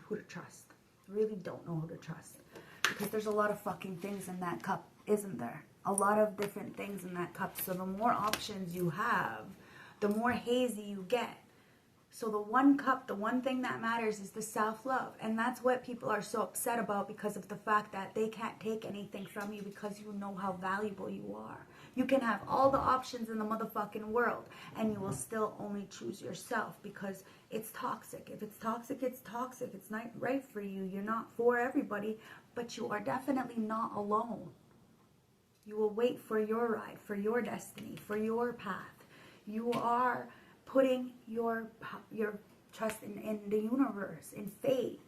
who to trust. Really don't know who to trust. Because there's a lot of fucking things in that cup, isn't there? A lot of different things in that cup. So the more options you have, the more hazy you get. So the one cup, the one thing that matters is the self-love. And that's what people are so upset about, because of the fact that they can't take anything from you, because you know how valuable you are. You can have all the options in the motherfucking world, and you will still only choose yourself, because it's toxic. If it's toxic, it's toxic. It's not right for you. You're not for everybody, but you are definitely not alone. You will wait for your ride, for your destiny, for your path. You are putting your trust in the universe, in faith.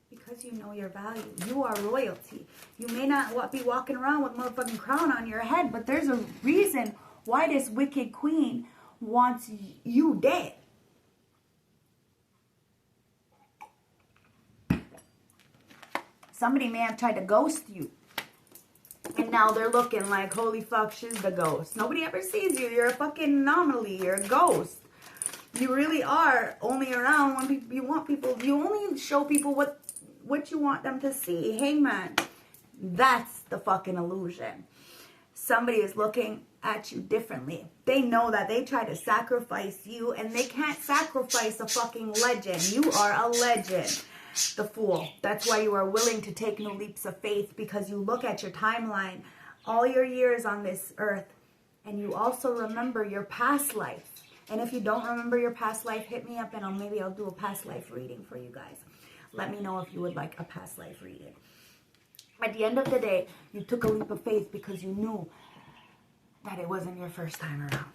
Because you know your value. You are royalty. You may not be walking around with a motherfucking crown on your head, but there's a reason why this wicked queen wants you dead. Somebody may have tried to ghost you. And now they're looking like, holy fuck, she's the ghost. Nobody ever sees you. You're a fucking anomaly. You're a ghost. You really are only around when you want people. You only show people what you want them to see. Hangman. That's the fucking illusion. Somebody is looking at you differently. They know that they try to sacrifice you, and they can't sacrifice a fucking legend. You are a legend. The Fool. That's why you are willing to take new leaps of faith, because you look at your timeline, all your years on this earth, and you also remember your past life. And if you don't remember your past life, hit me up and maybe I'll do a past life reading for you guys. Let me know if you would like a past life reading. At the end of the day, you took a leap of faith because you knew that it wasn't your first time around.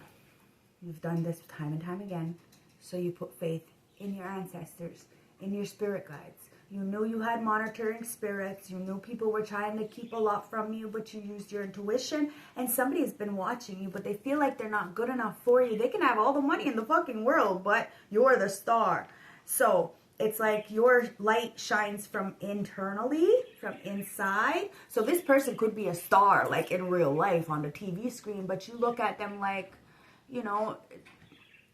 You've done this time and time again. So you put faith in your ancestors, in your spirit guides. You knew you had monitoring spirits. You knew people were trying to keep a lot from you, but you used your intuition. And somebody's been watching you, but they feel like they're not good enough for you. They can have all the money in the fucking world, but you're the star. So it's like your light shines from internally, from inside. So this person could be a star, like in real life on the TV screen, but you look at them like, you know,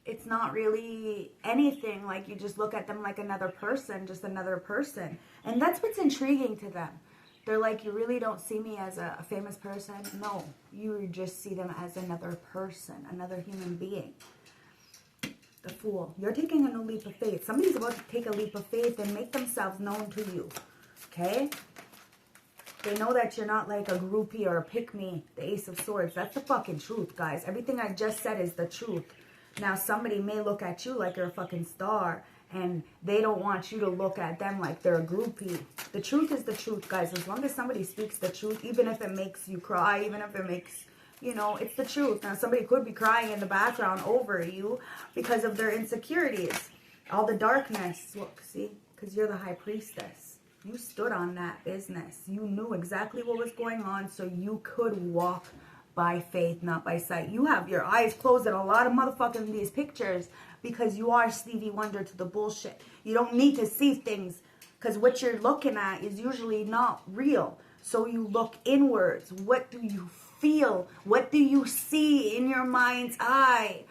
it's not really anything. Like, you just look at them like another person, just another person. And that's what's intriguing to them. They're like, you really don't see me as a famous person? No, you just see them as another person, another human being. The Fool. You're taking a new leap of faith. Somebody's about to take a leap of faith and make themselves known to you. Okay? They know that you're not like a groupie or a pick-me, the Ace of Swords. That's the fucking truth, guys. Everything I just said is the truth. Now, somebody may look at you like you're a fucking star, and they don't want you to look at them like they're a groupie. The truth is the truth, guys. As long as somebody speaks the truth, even if it makes you cry, even if it makes, you know, it's the truth. Now, somebody could be crying in the background over you because of their insecurities. All the darkness. Look, see? Because you're the high priestess. You stood on that business. You knew exactly what was going on, so you could walk by faith, not by sight. You have your eyes closed in a lot of motherfucking these pictures because you are Stevie Wonder to the bullshit. You don't need to see things because what you're looking at is usually not real. So you look inwards. What do you feel? What do you see in your mind's eye?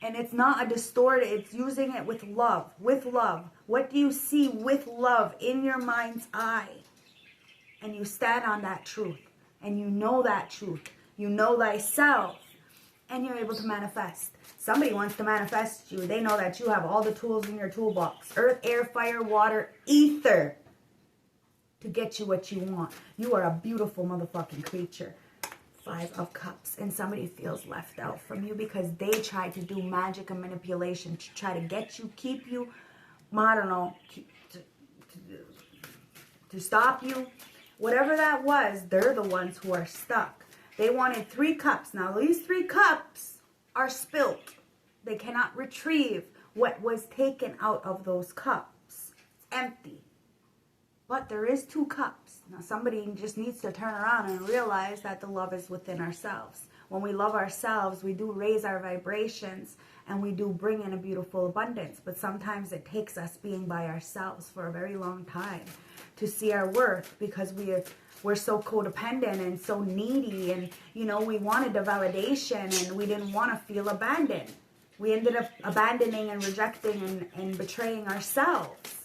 And it's not a distorted, it's using it with love. With love. What do you see with love in your mind's eye? And you stand on that truth. And you know that truth. You know thyself. And you're able to manifest. Somebody wants to manifest you. They know that you have all the tools in your toolbox. Earth, air, fire, water, ether. To get you what you want. You are a beautiful motherfucking creature. 5 of Cups. And somebody feels left out from you because they tried to do magic and manipulation to try to get you, keep you, I don't know, to stop you. Whatever that was, they're the ones who are stuck. They wanted 3 cups. Now, these 3 cups are spilt. They cannot retrieve what was taken out of those cups. It's empty. But there is 2 cups. Now, somebody just needs to turn around and realize that the love is within ourselves. When we love ourselves, we do raise our vibrations and we do bring in a beautiful abundance. But sometimes it takes us being by ourselves for a very long time to see our worth because we're so codependent and so needy, and you know, we wanted the validation and we didn't want to feel abandoned. We ended up abandoning and rejecting and betraying ourselves.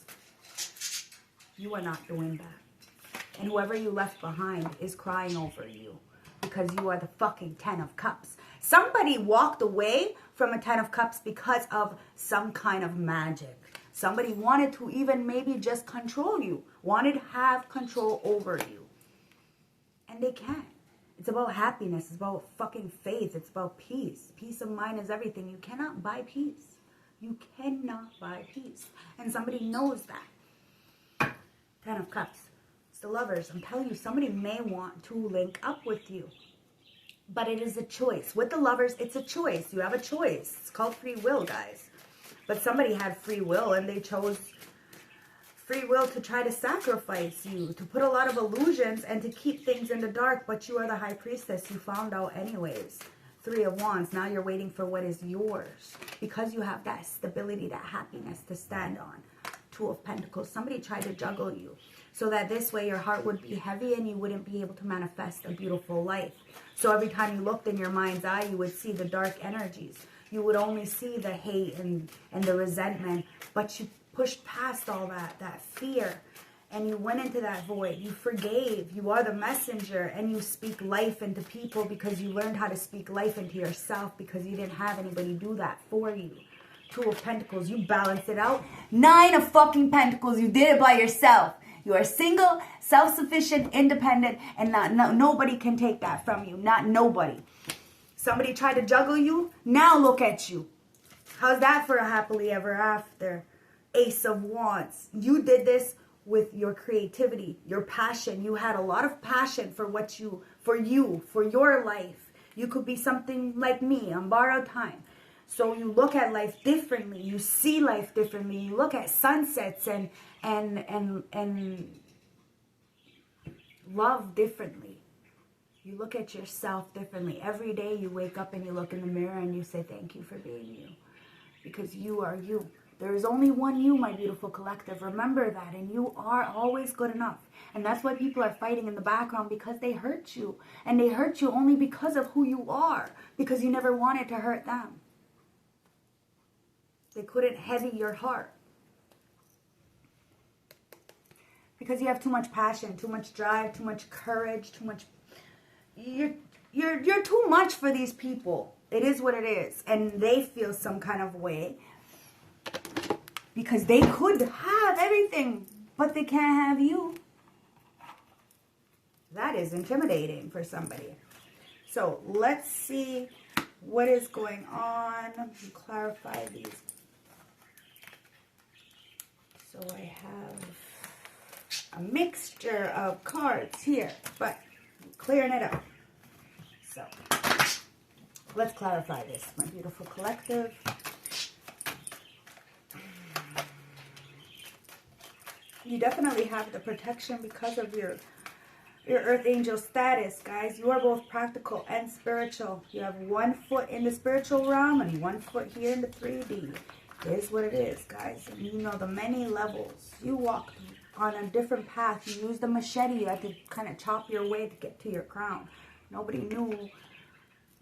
You are not doing that. And whoever you left behind is crying over you because you are the fucking 10 of Cups. Somebody walked away from a 10 of Cups because of some kind of magic. Somebody wanted to even maybe just control you, wanted to have control over you. And they can't. It's about happiness. It's about fucking faith. It's about peace. Peace of mind is everything. You cannot buy peace. You cannot buy peace. And somebody knows that. 10 of Cups. It's the Lovers. I'm telling you, somebody may want to link up with you. But it is a choice. With the Lovers, it's a choice. You have a choice. It's called free will, guys. But somebody had free will and they chose free will to try to sacrifice you, to put a lot of illusions and to keep things in the dark. But you are the High Priestess. You found out anyways. 3 of Wands. Now you're waiting for what is yours because you have that stability, that happiness to stand on. 2 of Pentacles. Somebody tried to juggle you so that this way your heart would be heavy and you wouldn't be able to manifest a beautiful life. So every time you looked in your mind's eye, you would see the dark energies. You would only see the hate and the resentment, but you pushed past all that fear, and you went into that void. You forgave. You are the messenger, and you speak life into people because you learned how to speak life into yourself because you didn't have anybody do that for you. 2 of Pentacles. You balanced it out. 9 of fucking Pentacles. You did it by yourself. You are single, self-sufficient, independent, and nobody can take that from you. Not nobody. Somebody tried to juggle you. Now look at you. How's that for a happily ever after? Ace of Wands. You did this with your creativity, your passion. You had a lot of passion for for your life. You could be something like me on borrowed time. So you look at life differently. You see life differently. You look at sunsets and love differently. You look at yourself differently. Every day you wake up and you look in the mirror and you say, thank you for being you. Because you are you. There is only one you, my beautiful collective. Remember that. And you are always good enough. And that's why people are fighting in the background, because they hurt you. And they hurt you only because of who you are. Because you never wanted to hurt them. They couldn't heavy your heart. Because you have too much passion, too much drive, too much courage, too much... You're too much for these people. It is what it is. And they feel some kind of way. Because they could have everything, but they can't have you. That is intimidating for somebody. So let's see what is going on. Let me clarify these. So I have a mixture of cards here, but I'm clearing it up. So let's clarify this, my beautiful collective. You definitely have the protection because of your earth angel status, guys. You are both practical and spiritual. You have 1 foot in the spiritual realm and 1 foot here in the 3D. It is what it is, guys. And you know the many levels. You walk on a different path. You used the machete. You had to kind of chop your way to get to your crown. Nobody knew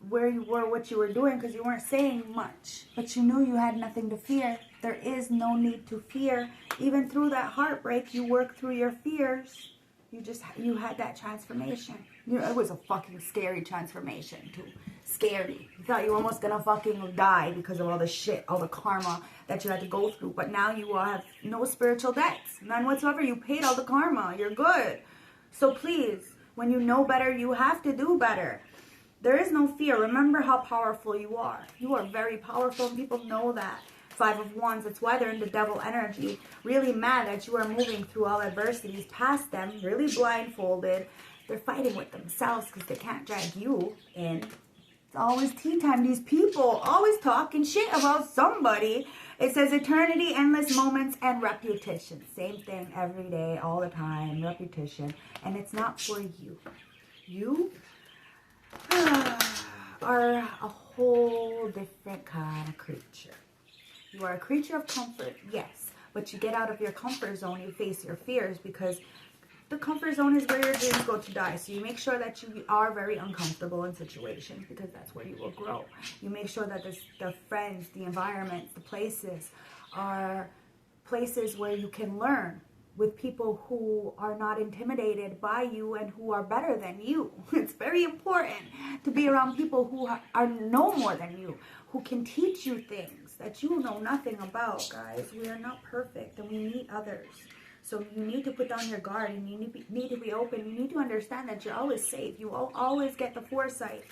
where you were, what you were doing, because you weren't saying much. But you knew you had nothing to fear. There is no need to fear. Even through that heartbreak, you worked through your fears. You had that transformation. It was a fucking scary transformation too. Scary. You thought you were almost gonna fucking die because of all the shit, all the karma that you had to go through. But now you have no spiritual debts. None whatsoever. You paid all the karma. You're good. So please, when you know better, you have to do better. There is no fear. Remember how powerful you are. You are very powerful, and people know that. 5 of Wands, that's why they're in the devil energy. Really mad that you are moving through all adversities past them, really blindfolded. They're fighting with themselves because they can't drag you in. It's always tea time. These people always talking shit about somebody. It says eternity, endless moments, and repetition. Same thing every day, all the time, repetition. And it's not for you. You are a whole different kind of creature. You are a creature of comfort, yes, but you get out of your comfort zone, you face your fears, because the comfort zone is where your dreams go to die. So you make sure that you are very uncomfortable in situations, because that's where you will grow. You make sure that the friends, the environments, the places are places where you can learn with people who are not intimidated by you and who are better than you. It's very important to be around people who are know more than you, who can teach you things that you know nothing about, guys. We are not perfect, and we need others. So you need to put down your guard, and you need to be open. You need to understand that you're always safe. You always get the foresight.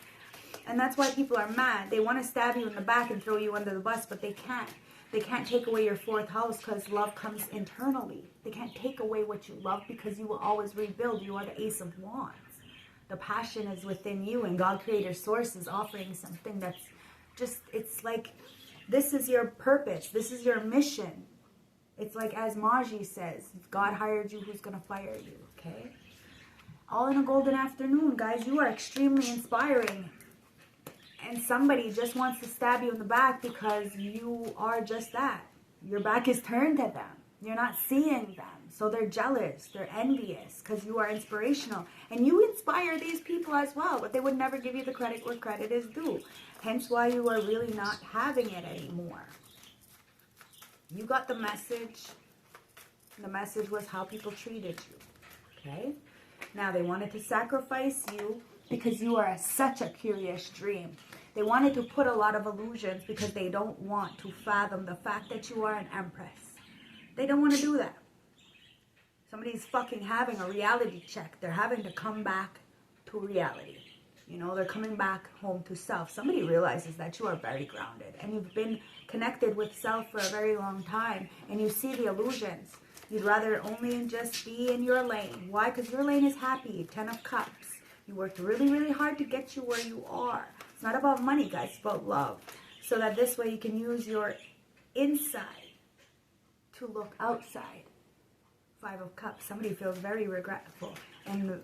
And that's why people are mad. They want to stab you in the back and throw you under the bus, but they can't. They can't take away your 4th house, because love comes internally. They can't take away what you love, because you will always rebuild. You are the Ace of Wands. The passion is within you, and God Creator Source is offering something that's just, it's like, this is your purpose. This is your mission. It's like, as Maji says, if God hired you, who's going to fire you, okay? All in a golden afternoon, guys. You are extremely inspiring. And somebody just wants to stab you in the back because you are just that. Your back is turned to them. You're not seeing them. So they're jealous. They're envious because you are inspirational. And you inspire these people as well. But they would never give you the credit where credit is due. Hence why you are really not having it anymore. You got the message. The message was how people treated you. Okay? Now they wanted to sacrifice you because you are such a curious dream. They wanted to put a lot of illusions because they don't want to fathom the fact that you are an empress. They don't want to do that. Somebody's fucking having a reality check. They're having to come back to reality. You know, they're coming back home to self. Somebody realizes that you are very grounded and you've been connected with self for a very long time, and you see the illusions. You'd rather only just be in your lane. Why? Because your lane is happy. 10 of Cups. You worked really, really hard to get you where you are. It's not about money, guys. It's about love. So that this way you can use your inside to look outside. 5 of Cups. Somebody feels very regretful and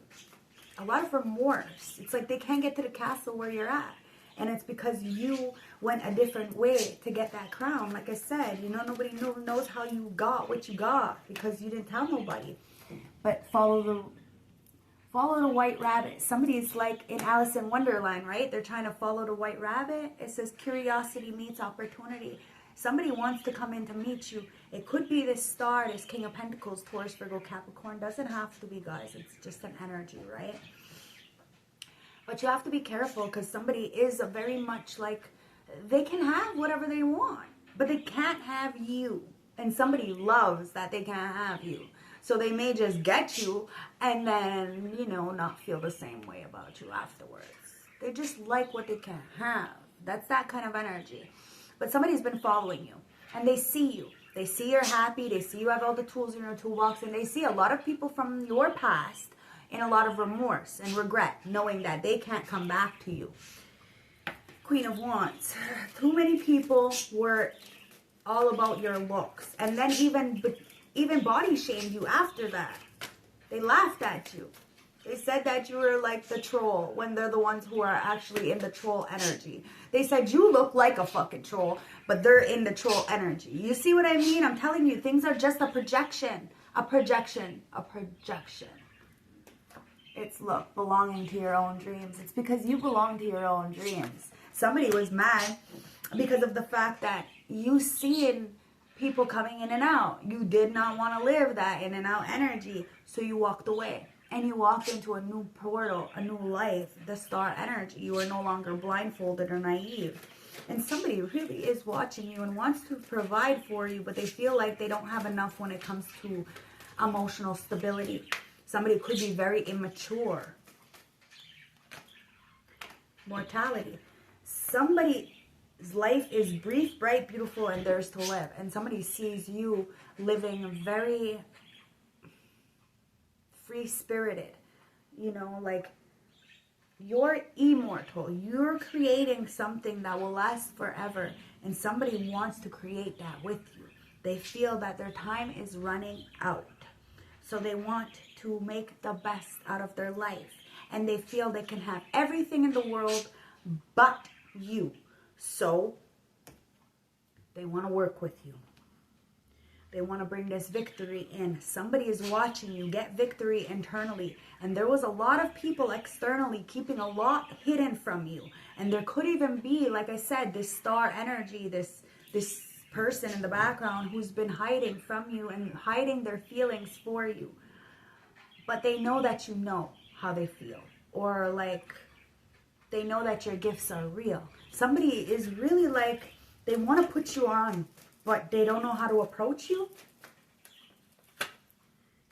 a lot of remorse. It's like they can't get to the castle where you're at. And it's because you went a different way to get that crown. Like I said, you know, nobody knows how you got what you got because you didn't tell nobody. But follow the white rabbit. Somebody's like in Alice in Wonderland, right? They're trying to follow the white rabbit. It says curiosity meets opportunity. Somebody wants to come in to meet you. It could be this star, this King of Pentacles, Taurus, Virgo, Capricorn. Doesn't have to be, guys. It's just an energy, right? But you have to be careful because somebody is a very much like, they can have whatever they want, but they can't have you. And somebody loves that they can't have you. So they may just get you and then, you know, not feel the same way about you afterwards. They just like what they can have. That's that kind of energy. But somebody's been following you and they see you. They see you're happy. They see you have all the tools in your toolbox, and they see a lot of people from your past in a lot of remorse and regret, knowing that they can't come back to you. Queen of Wands. Too many people were all about your looks, and then even body shamed you after that. They laughed at you. They said that you were like the troll when they're the ones who are actually in the troll energy. They said you look like a fucking troll, but they're in the troll energy. You see what I mean? I'm telling you, things are just a projection. A projection. A projection. It's, look, belonging to your own dreams. It's because you belong to your own dreams. Somebody was mad because of the fact that you seen people coming in and out. You did not want to live that in and out energy, so you walked away. And you walked into a new portal, a new life, the star energy. You are no longer blindfolded or naive. And somebody really is watching you and wants to provide for you, but they feel like they don't have enough when it comes to emotional stability. Somebody could be very immature. Mortality. Somebody's life is brief, bright, beautiful, and theirs to live. And somebody sees you living very free-spirited, you know, like you're immortal. You're creating something that will last forever, and somebody wants to create that with you. They feel that their time is running out, so they want to make the best out of their life, and they feel they can have everything in the world but you, so they want to work with you. They want to bring this victory in. Somebody is watching you get victory internally. And there was a lot of people externally keeping a lot hidden from you. And there could even be, like I said, this star energy, this person in the background who's been hiding from you and hiding their feelings for you. But they know that you know how they feel. Or like, they know that your gifts are real. Somebody is really like, they want to put you on, but they don't know how to approach you.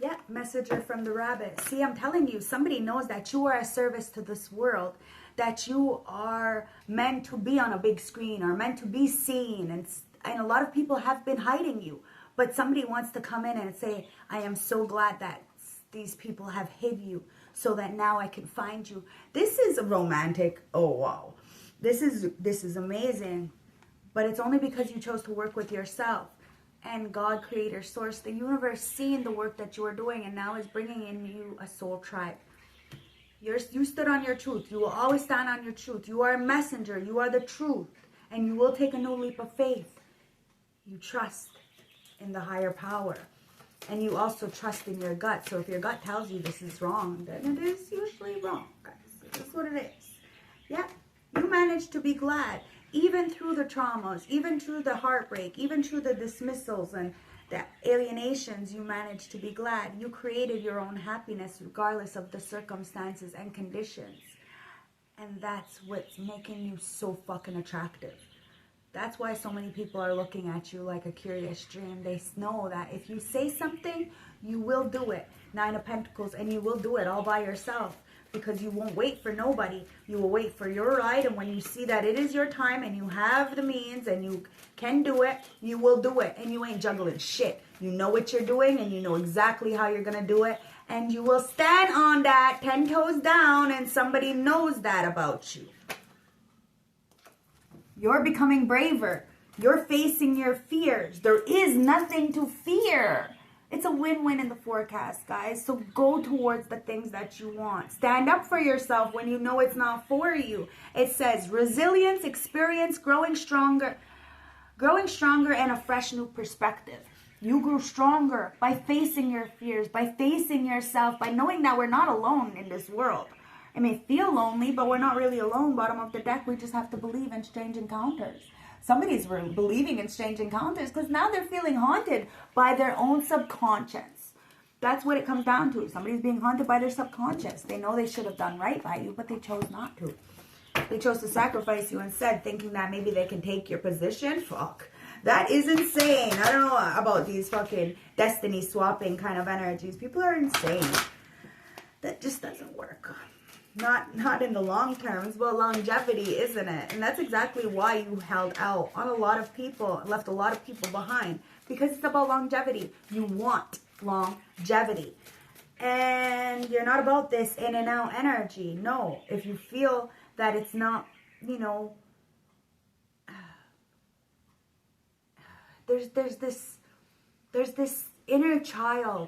Yeah, messenger from the rabbit. See, I'm telling you, somebody knows that you are a service to this world, that you are meant to be on a big screen or meant to be seen. And a lot of people have been hiding you, but somebody wants to come in and say, I am so glad that these people have hid you so that now I can find you. This is romantic. Oh, wow. This is amazing. But it's only because you chose to work with yourself. And God, Creator, Source, the universe, seeing the work that you are doing and now is bringing in you a soul tribe. You stood on your truth. You will always stand on your truth. You are a messenger. You are the truth. And you will take a new leap of faith. You trust in the higher power. And you also trust in your gut. So if your gut tells you this is wrong, then it is usually wrong, guys. This is what it is. Yeah, you managed to be glad. Even through the traumas, even through the heartbreak, even through the dismissals and the alienations, you managed to be glad. You created your own happiness regardless of the circumstances and conditions. And that's what's making you so fucking attractive. That's why so many people are looking at you like a curious dream. They know that if you say something, you will do it. 9 of Pentacles, and you will do it all by yourself. because you won't wait for nobody. You will wait for your ride, and when you see that it is your time and you have the means and you can do it, you will do it, and you ain't juggling shit. You know what you're doing, and you know exactly how you're going to do it, and you will stand on that 10 toes down, and somebody knows that about you. You're becoming braver. You're facing your fears. There is nothing to fear. It's a win-win in the forecast, guys. So go towards the things that you want. Stand up for yourself when you know it's not for you. It says resilience, experience, growing stronger, and a fresh new perspective. You grew stronger by facing your fears, by facing yourself, by knowing that we're not alone in this world. It may feel lonely, but we're not really alone. Bottom of the deck, we just have to believe in strange encounters. Somebody's believing in strange encounters because now they're feeling haunted by their own subconscious. That's what it comes down to. Somebody's being haunted by their subconscious. They know they should have done right by you, but they chose not to. They chose to sacrifice you instead, thinking that maybe they can take your position. Fuck. That is insane. I don't know about these fucking destiny swapping kind of energies. People are insane. That just doesn't work. Not in the long terms, but longevity, isn't it? And that's exactly why you held out on a lot of people, left a lot of people behind, because it's about longevity. You want longevity. And you're not about this in and out energy. No, if you feel that it's not, you know, there's this inner child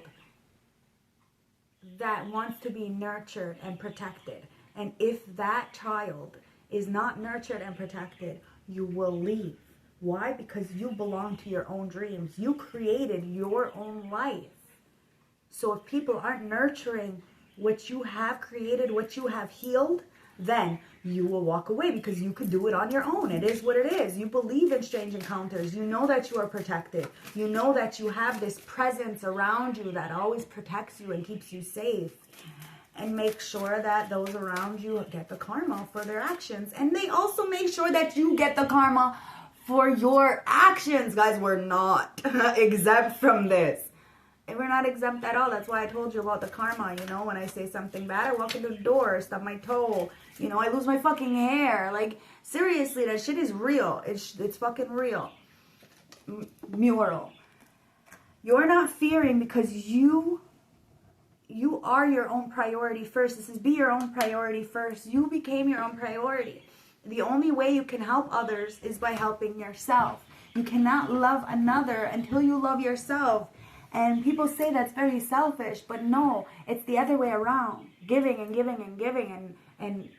that wants to be nurtured and protected. And if that child is not nurtured and protected, you will leave. Why? Because you belong to your own dreams. You created your own life. So if people aren't nurturing what you have created, what you have healed, then you will walk away because you could do it on your own. It is what it is. You believe in strange encounters. You know that you are protected. You know that you have this presence around you that always protects you and keeps you safe. And make sure that those around you get the karma for their actions. And they also make sure that you get the karma for your actions. Guys, we're not exempt from this. And we're not exempt at all. That's why I told you about the karma. You know, when I say something bad, I walk into the door, stub my toe. You know, I lose my fucking hair. Like, seriously, that shit is real. It's fucking real. Mural. You're not fearing because you are your own priority first. This is be your own priority first. You became your own priority. The only way you can help others is by helping yourself. You cannot love another until you love yourself. And people say that's very selfish, but no, it's the other way around. Giving and giving and giving, and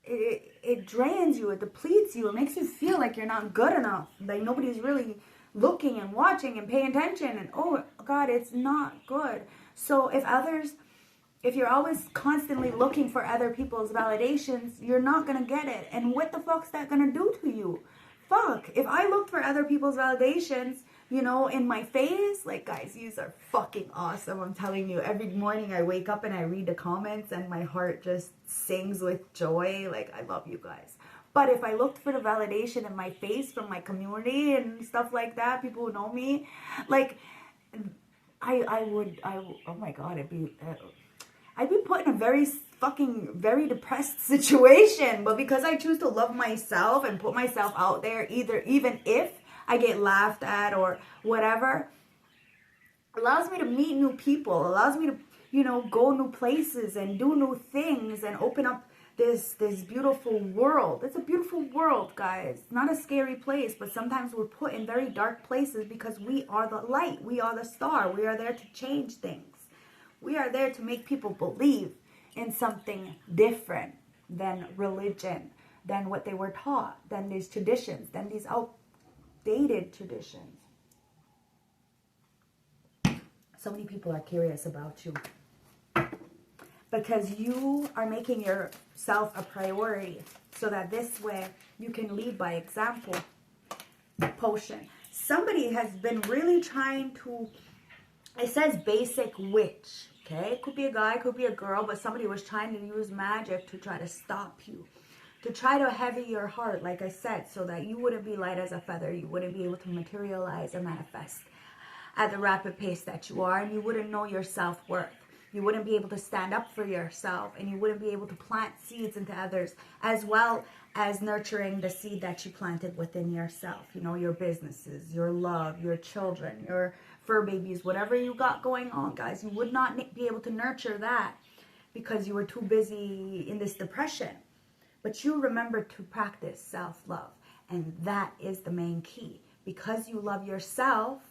it drains you, it depletes you, it makes you feel like you're not good enough, like nobody's really looking and watching and paying attention, and oh God, it's not good. So if you're always constantly looking for other people's validations, you're not gonna get it. And what the fuck's that gonna do to you? Fuck, if I looked for other people's validations, you know, in my face, like, guys, yous are fucking awesome. I'm telling you, every morning I wake up and I read the comments and my heart just sings with joy. Like, I love you guys. But if I looked for the validation in my face from my community and stuff like that, people who know me, like, oh my God, I'd be put in a very depressed situation. But because I choose to love myself and put myself out there, even if I get laughed at or whatever, allows me to meet new people, allows me to, you know, go new places and do new things and open up this beautiful world. It's a beautiful world, guys. Not a scary place, but sometimes we're put in very dark places because we are the light. We are the star. We are there to change things. We are there to make people believe in something different than religion, than what they were taught, than these traditions, than these outdated traditions. So many people are curious about you because you are making yourself a priority so that this way you can lead by example. Potion. Somebody has been really trying to, it says basic witch, okay? It could be a guy, could be a girl, but somebody was trying to use magic to try to stop you, to try to heavy your heart, like I said, so that you wouldn't be light as a feather. You wouldn't be able to materialize and manifest at the rapid pace that you are, and you wouldn't know your self-worth. You wouldn't be able to stand up for yourself, and you wouldn't be able to plant seeds into others, as well as nurturing the seed that you planted within yourself. You know, your businesses, your love, your children, your fur babies, whatever you got going on, guys. You would not be able to nurture that because you were too busy in this depression. But you remember to practice self-love, and that is the main key. Because you love yourself,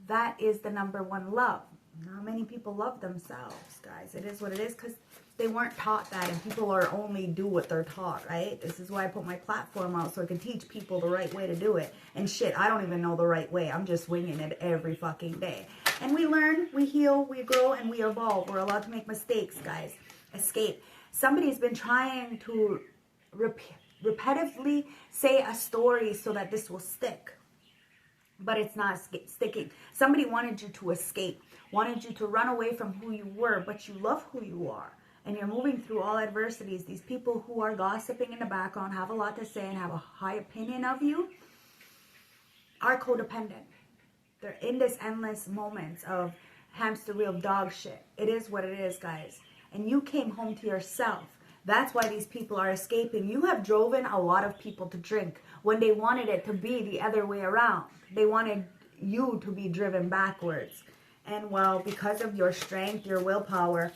that is the number one love. Not many people love themselves, guys. It is what it is, because they weren't taught that, and people are only do what they're taught, right? This is why I put my platform out, so I can teach people the right way to do it. And shit, I don't even know the right way. I'm just winging it every fucking day. And we learn, we heal, we grow, and we evolve. We're allowed to make mistakes, guys. Escape. Somebody's been trying to repetitively say a story so that this will stick. But it's not sticking. Somebody wanted you to escape, wanted you to run away from who you were, but you love who you are. And you're moving through all adversities. These people who are gossiping in the background, have a lot to say and have a high opinion of you, are codependent. They're in this endless moments of hamster wheel dog shit. It is what it is, guys. And you came home to yourself. That's why these people are escaping. You have driven a lot of people to drink when they wanted it to be the other way around. They wanted you to be driven backwards. And well, because of your strength, your willpower,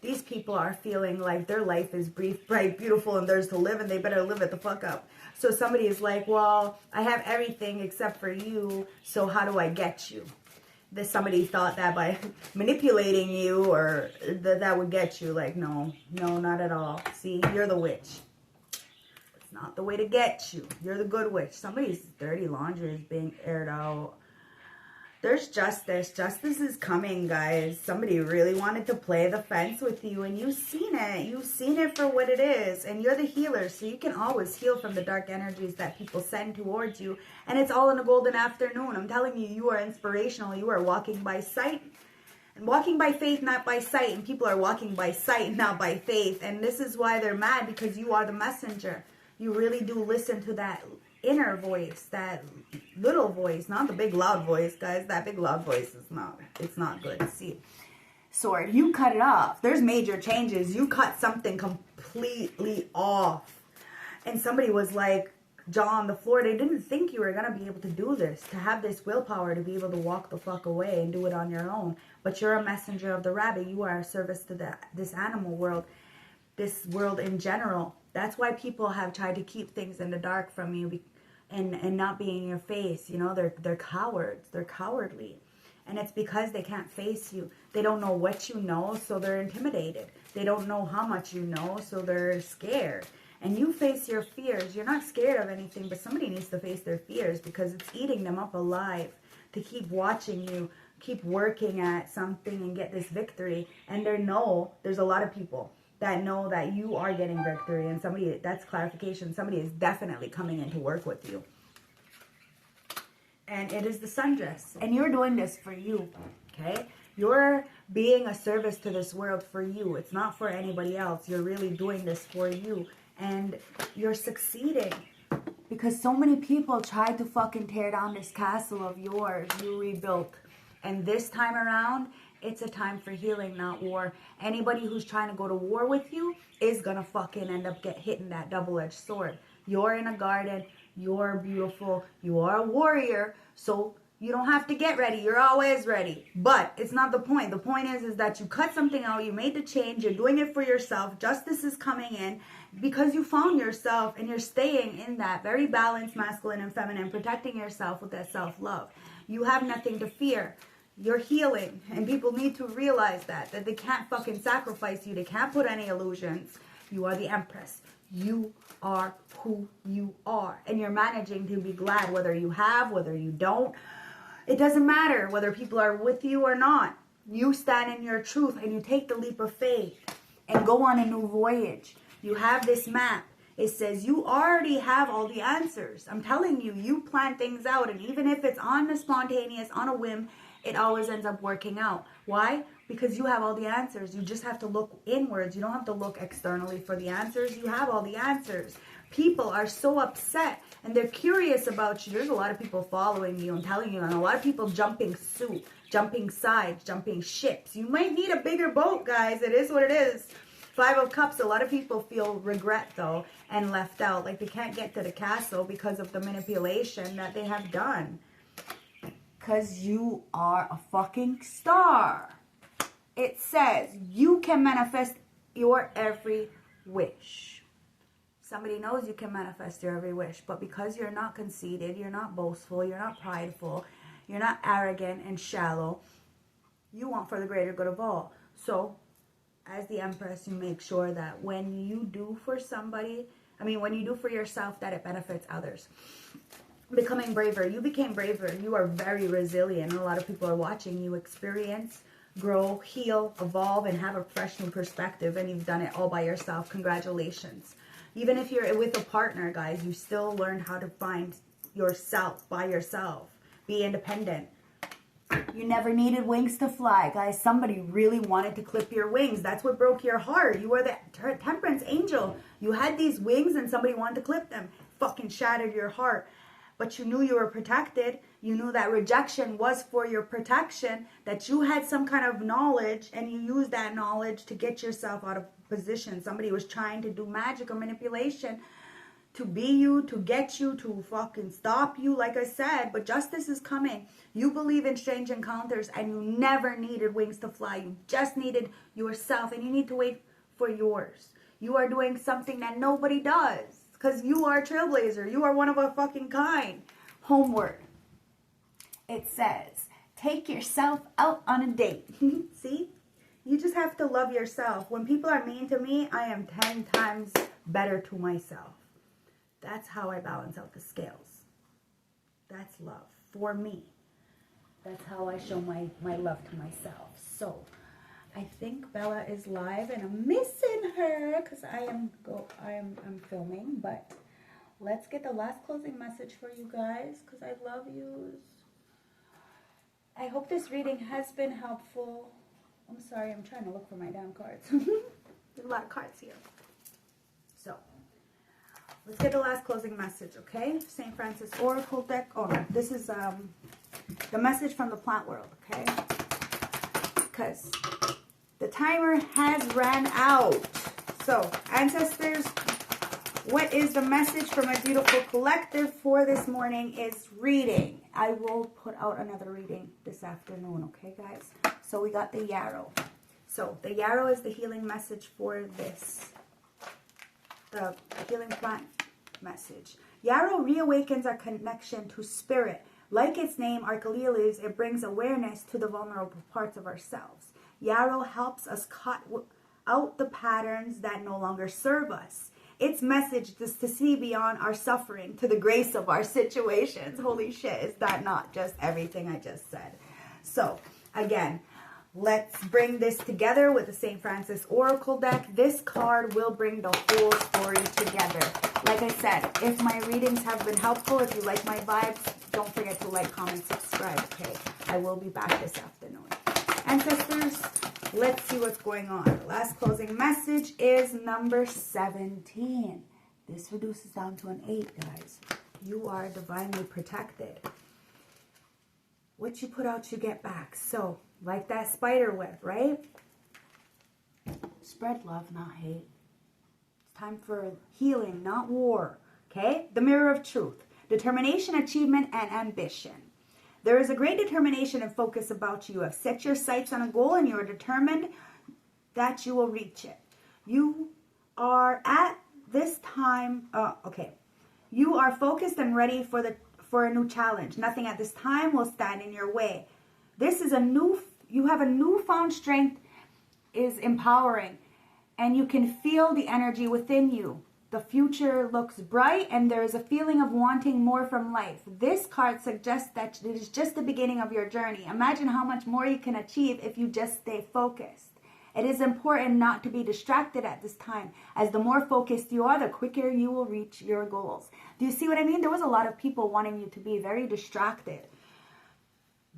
these people are feeling like their life is brief, bright, beautiful, and theirs to live, and they better live it the fuck up. So somebody is like, well, I have everything except for you, so how do I get you? Somebody thought that by manipulating you or that would get you. Like, no, not at all. See, you're the witch. It's not the way to get you. You're the good witch. Somebody's dirty laundry is being aired out. There's justice. Justice is coming, guys. Somebody really wanted to play the fence with you, and you've seen it. You've seen it for what it is, and you're the healer, so you can always heal from the dark energies that people send towards you, and it's all in a golden afternoon. I'm telling you, you are inspirational. You are walking by sight, and walking by faith, not by sight, and people are walking by sight, not by faith, and this is why they're mad, because you are the messenger. You really do listen to that inner voice, that little voice, not the big loud voice, guys. That big loud voice is not good. See, sword, you cut it off. There's major changes. You cut something completely off. And somebody was like, jaw on the floor. They didn't think you were going to be able to do this, to have this willpower to be able to walk the fuck away and do it on your own. But you're a messenger of the rabbit. You are a service to this animal world, this world in general. That's why people have tried to keep things in the dark from you and not be in your face. You know, they're cowards. They're cowardly. And it's because they can't face you. They don't know what you know, so they're intimidated. They don't know how much you know, so they're scared. And you face your fears. You're not scared of anything, but somebody needs to face their fears because it's eating them up alive to keep watching you, keep working at something and get this victory. And there's a lot of people that know that you are getting victory, and that's clarification. Somebody is definitely coming in to work with you. And it is the sundress. And you're doing this for you, okay? You're being a service to this world for you. It's not for anybody else. You're really doing this for you. And you're succeeding. Because so many people tried to fucking tear down this castle of yours you rebuilt. And this time around, it's a time for healing, not war. Anybody who's trying to go to war with you is going to fucking end up hitting that double-edged sword. You're in a garden. You're beautiful. You are a warrior. So you don't have to get ready. You're always ready. But it's not the point. The point is that you cut something out. You made the change. You're doing it for yourself. Justice is coming in because you found yourself and you're staying in that very balanced masculine and feminine, protecting yourself with that self-love. You have nothing to fear. You're healing, and people need to realize that they can't fucking sacrifice you. They can't put any illusions. You are the empress. You are who you are, and you're managing to be glad whether you have, whether you don't. It doesn't matter whether people are with you or not. You stand in your truth, and you take the leap of faith and go on a new voyage. You have this map. It says you already have all the answers. I'm telling you, you plan things out, and even if it's on the spontaneous, on a whim, it always ends up working out. Why? Because you have all the answers. You just have to look inwards. You don't have to look externally for the answers. You have all the answers. people are so upset and they're curious about you. There's a lot of people following you and telling you, and a lot of people jumping suit, jumping sides, jumping ships. You might need a bigger boat, guys. It is what it is. Five of Cups. A lot of people feel regret, though, and left out. Like they can't get to the castle because of the manipulation that they have done. Because you are a fucking star. It says you can manifest your every wish. Somebody knows you can manifest your every wish, but because you're not conceited, you're not boastful, you're not prideful, you're not arrogant and shallow, you want for the greater good of all. So, as the Empress, you make sure that when you do for somebody, when you do for yourself, that it benefits others. Becoming braver. You became braver. You are very resilient. A lot of people are watching you experience, grow, heal, evolve, and have a fresh new perspective. And you've done it all by yourself. Congratulations. Even if you're with a partner, guys, you still learn how to find yourself by yourself. Be independent. You never needed wings to fly, guys. Somebody really wanted to clip your wings. That's what broke your heart. You were the temperance angel. You had these wings and somebody wanted to clip them. Fucking shattered your heart. But you knew you were protected. You knew that rejection was for your protection, that you had some kind of knowledge, and you used that knowledge to get yourself out of position. Somebody was trying to do magic or manipulation to be you, to get you, to fucking stop you, like I said. But justice is coming. You believe in strange encounters, and you never needed wings to fly. You just needed yourself, and you need to wait for yours. You are doing something that nobody does. Because you are a trailblazer. You are one of a fucking kind. Homeward. It says, take yourself out on a date. See? You just have to love yourself. When people are mean to me, I am 10 times better to myself. That's how I balance out the scales. That's love for me. That's how I show my love to myself. So, I think Bella is live, and I'm missing her because I'm filming. But let's get the last closing message for you guys because I love yous. I hope this reading has been helpful. I'm sorry, I'm trying to look for my damn cards. There's a lot of cards here. So let's get the last closing message, okay? St. Francis Oracle deck. Oh no, this is the message from the plant world, okay? Because the timer has ran out. So, ancestors, what is the message from my beautiful collective for this morning is reading. I will put out another reading this afternoon, okay, guys? So, we got the yarrow. So, the yarrow is the healing message for this. The healing plant message. Yarrow reawakens our connection to spirit. Like its name, Arcalia leaves, it brings awareness to the vulnerable parts of ourselves. Yarrow helps us cut out the patterns that no longer serve us. Its message is to see beyond our suffering to the grace of our situations. Holy shit, is that not just everything I just said? So, again, let's bring this together with the St. Francis Oracle deck. This card will bring the whole story together. Like I said, if my readings have been helpful, if you like my vibes, don't forget to like, comment, subscribe, okay? I will be back this afternoon. Ancestors, let's see what's going on. The last closing message is number 17. This reduces down to an 8, guys. You are divinely protected. What you put out, you get back. So, like that spider web, right? Spread love, not hate. It's time for healing, not war. Okay? The mirror of truth. Determination, achievement, and ambition. There is a great determination and focus about you. You have set your sights on a goal and you are determined that you will reach it. You are at this time, you are focused and ready for a new challenge. Nothing at this time will stand in your way. This is you have a newfound strength is empowering, and you can feel the energy within you. The future looks bright, and there is a feeling of wanting more from life. This card suggests that it is just the beginning of your journey. Imagine how much more you can achieve if you just stay focused. It is important not to be distracted at this time, as the more focused you are, the quicker you will reach your goals. Do you see what I mean? There was a lot of people wanting you to be very distracted,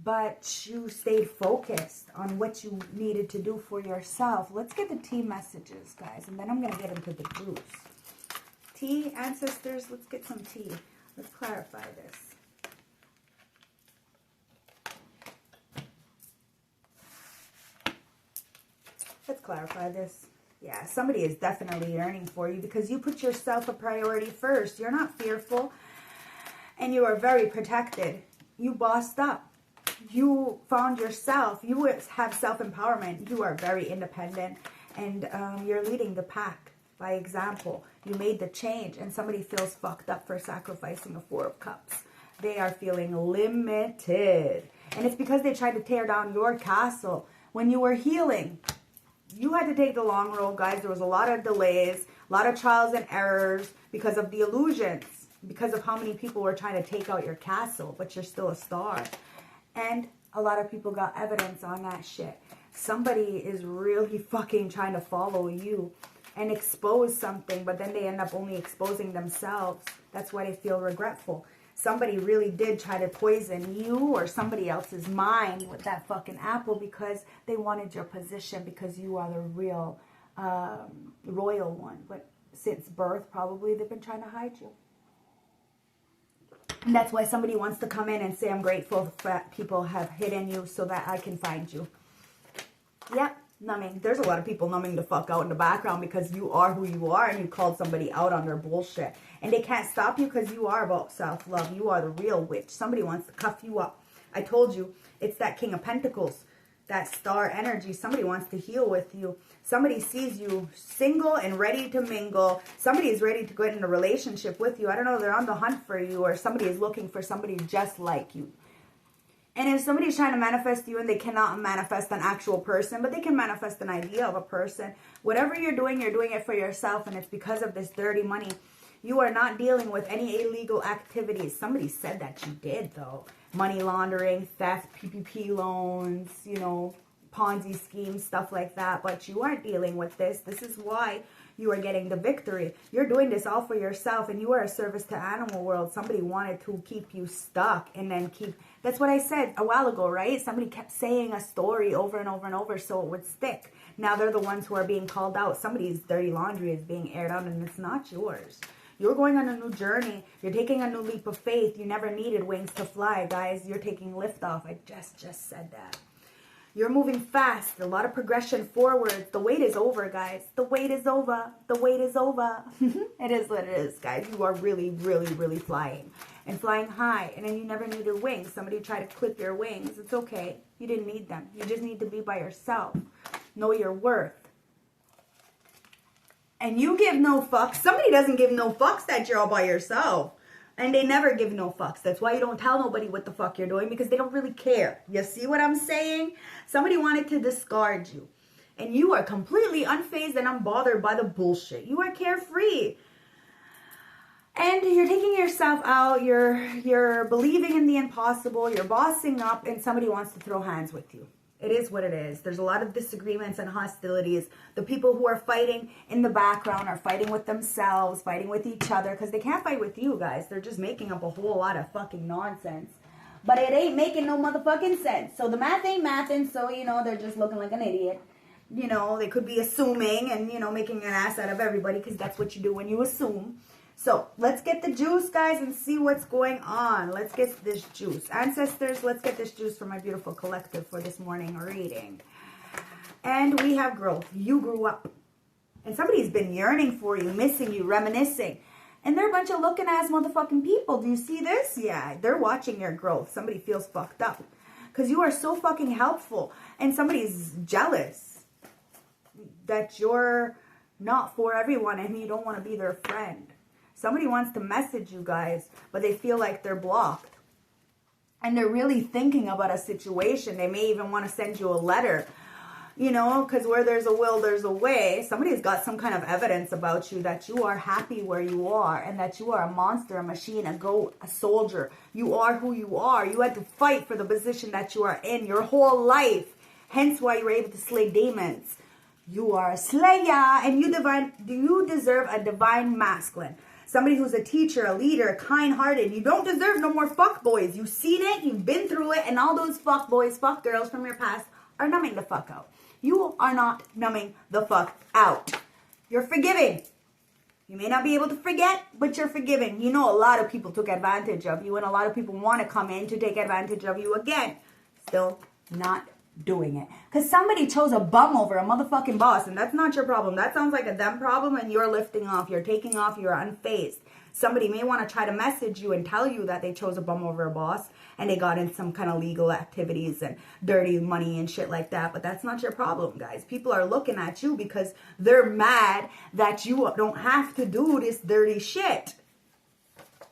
but you stayed focused on what you needed to do for yourself. Let's get the T messages, guys, and then I'm going to get into the juice. tea, ancestors? Let's get some tea. Let's clarify this. Let's clarify this. Yeah, somebody is definitely yearning for you because you put yourself a priority first. You're not fearful. And you are very protected. You bossed up. You found yourself. You have self-empowerment. You are very independent. And you're leading the pack by example. You made the change. And somebody feels fucked up for sacrificing a 4 of Cups. They are feeling limited. And it's because they tried to tear down your castle when you were healing. You had to take the long road, guys. There was a lot of delays, a lot of trials and errors because of the illusions, because of how many people were trying to take out your castle, but you're still a star. And a lot of people got evidence on that shit. Somebody is really fucking trying to follow you and expose something, but then they end up only exposing themselves. That's why they feel regretful. Somebody really did try to poison you or somebody else's mind with that fucking apple because they wanted your position, because you are the real royal one. But since birth, probably they've been trying to hide you. And that's why somebody wants to come in and say, I'm grateful that people have hidden you so that I can find you. Yep, numbing. There's a lot of people numbing the fuck out in the background because you are who you are and you called somebody out on their bullshit. And they can't stop you because you are about self-love. You are the real witch. Somebody wants to cuff you up. I told you, it's that King of Pentacles, that star energy. Somebody wants to heal with you. Somebody sees you single and ready to mingle. Somebody is ready to get in a relationship with you. I don't know, they're on the hunt for you, or somebody is looking for somebody just like you. And if somebody's trying to manifest you and they cannot manifest an actual person, but they can manifest an idea of a person, whatever you're doing it for yourself, and it's because of this dirty money. You are not dealing with any illegal activities. Somebody said that you did, though. Money laundering, theft, PPP loans, you know, Ponzi schemes, stuff like that. But you aren't dealing with this. This is why you are getting the victory. You're doing this all for yourself, and you are a service to animal world. Somebody wanted to keep you stuck and then keep... That's what I said a while ago, right? Somebody kept saying a story over and over and over so it would stick. Now they're the ones who are being called out. Somebody's dirty laundry is being aired out, and it's not yours. You're going on a new journey. You're taking a new leap of faith. You never needed wings to fly, guys. You're taking liftoff. I just said that. You're moving fast. A lot of progression forward. The wait is over, guys. The wait is over. The wait is over. It is what it is, guys. You are really, really, really flying. And flying high. And then you never needed wings. Somebody tried to clip your wings. It's okay. You didn't need them. You just need to be by yourself. Know your worth. And you give no fucks. Somebody doesn't give no fucks that you're all by yourself. And they never give no fucks. That's why you don't tell nobody what the fuck you're doing, because they don't really care. You see what I'm saying? Somebody wanted to discard you. And you are completely unfazed and unbothered by the bullshit. You are carefree. And you're taking yourself out. You're believing in the impossible. You're bossing up, and somebody wants to throw hands with you. It is what it is. There's a lot of disagreements and hostilities. The people who are fighting in the background are fighting with themselves, fighting with each other, because they can't fight with you guys. They're just making up a whole lot of fucking nonsense. But it ain't making no motherfucking sense. So the math ain't mathing, so, you know, they're just looking like an idiot. You know, they could be assuming and, you know, making an ass out of everybody, because that's what you do when you assume. So let's get the juice, guys, and see what's going on. Let's get this juice. Ancestors, let's get this juice for my beautiful collective for this morning reading. And we have growth. You grew up. And somebody's been yearning for you, missing you, reminiscing. And they're a bunch of looking ass motherfucking people. Do you see this? Yeah, they're watching your growth. Somebody feels fucked up. Because you are so fucking helpful. And somebody's jealous that you're not for everyone and you don't want to be their friend. Somebody wants to message you guys, but they feel like they're blocked. And they're really thinking about a situation. They may even want to send you a letter. You know, because where there's a will, there's a way. Somebody's got some kind of evidence about you that you are happy where you are. And that you are a monster, a machine, a goat, a soldier. You are who you are. You had to fight for the position that you are in your whole life. Hence why you were able to slay demons. You are a slayer. And you deserve a divine masculine. Somebody who's a teacher, a leader, kind-hearted. You don't deserve no more fuckboys. You've seen it. You've been through it. And all those fuckboys, fuckgirls from your past are numbing the fuck out. You are not numbing the fuck out. You're forgiving. You may not be able to forget, but you're forgiven. You know, a lot of people took advantage of you, and a lot of people want to come in to take advantage of you again. Still not doing it. Because somebody chose a bum over a motherfucking boss, and that's not your problem. That sounds like a them problem, and you're lifting off. You're taking off. You're unfazed. Somebody may want to try to message you and tell you that they chose a bum over a boss, and they got in some kind of legal activities and dirty money and shit like that. But that's not your problem, guys. People are looking at you because they're mad that you don't have to do this dirty shit.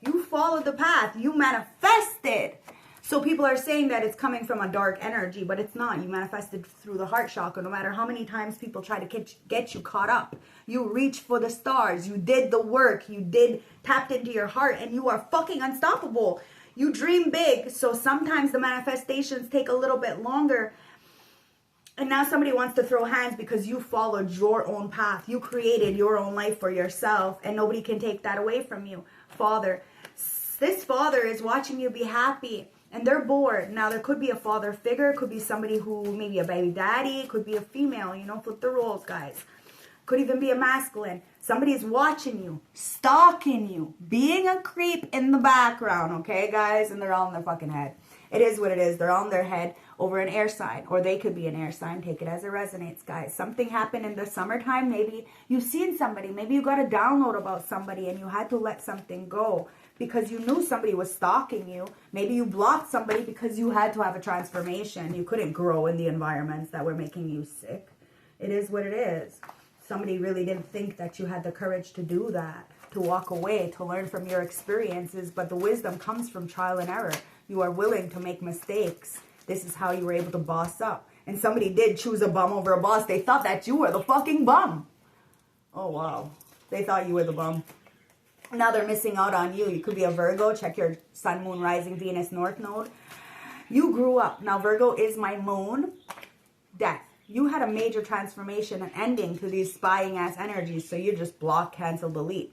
You followed the path. You manifested. So people are saying that it's coming from a dark energy, but it's not. You manifested through the heart chakra. No matter how many times people try to get you caught up, you reached for the stars. You did the work. You tapped into your heart, and you are fucking unstoppable. You dream big. So sometimes the manifestations take a little bit longer. And now somebody wants to throw hands because you followed your own path. You created your own life for yourself, and nobody can take that away from you. Father, this father is watching you be happy. And they're bored. Now, there could be a father figure. It could be somebody who, maybe a baby daddy. It could be a female, you know, flip the roles, guys. Could even be a masculine. Somebody's watching you, stalking you, being a creep in the background, okay, guys? And they're all in their fucking head. It is what it is. They're on their head over an air sign. Or they could be an air sign. Take it as it resonates, guys. Something happened in the summertime. Maybe you've seen somebody. Maybe you got a download about somebody and you had to let something go because you knew somebody was stalking you. Maybe you blocked somebody because you had to have a transformation. You couldn't grow in the environments that were making you sick. It is what it is. Somebody really didn't think that you had the courage to do that, to walk away, to learn from your experiences. But the wisdom comes from trial and error. You are willing to make mistakes. This is how you were able to boss up. And somebody did choose a bum over a boss. They thought that you were the fucking bum. Oh, wow. They thought you were the bum. Now they're missing out on you. You could be a Virgo. Check your sun, moon, rising, Venus, north node. You grew up. Now Virgo is my moon. Death. You had a major transformation and ending to these spying ass energies. So you just block, cancel, delete.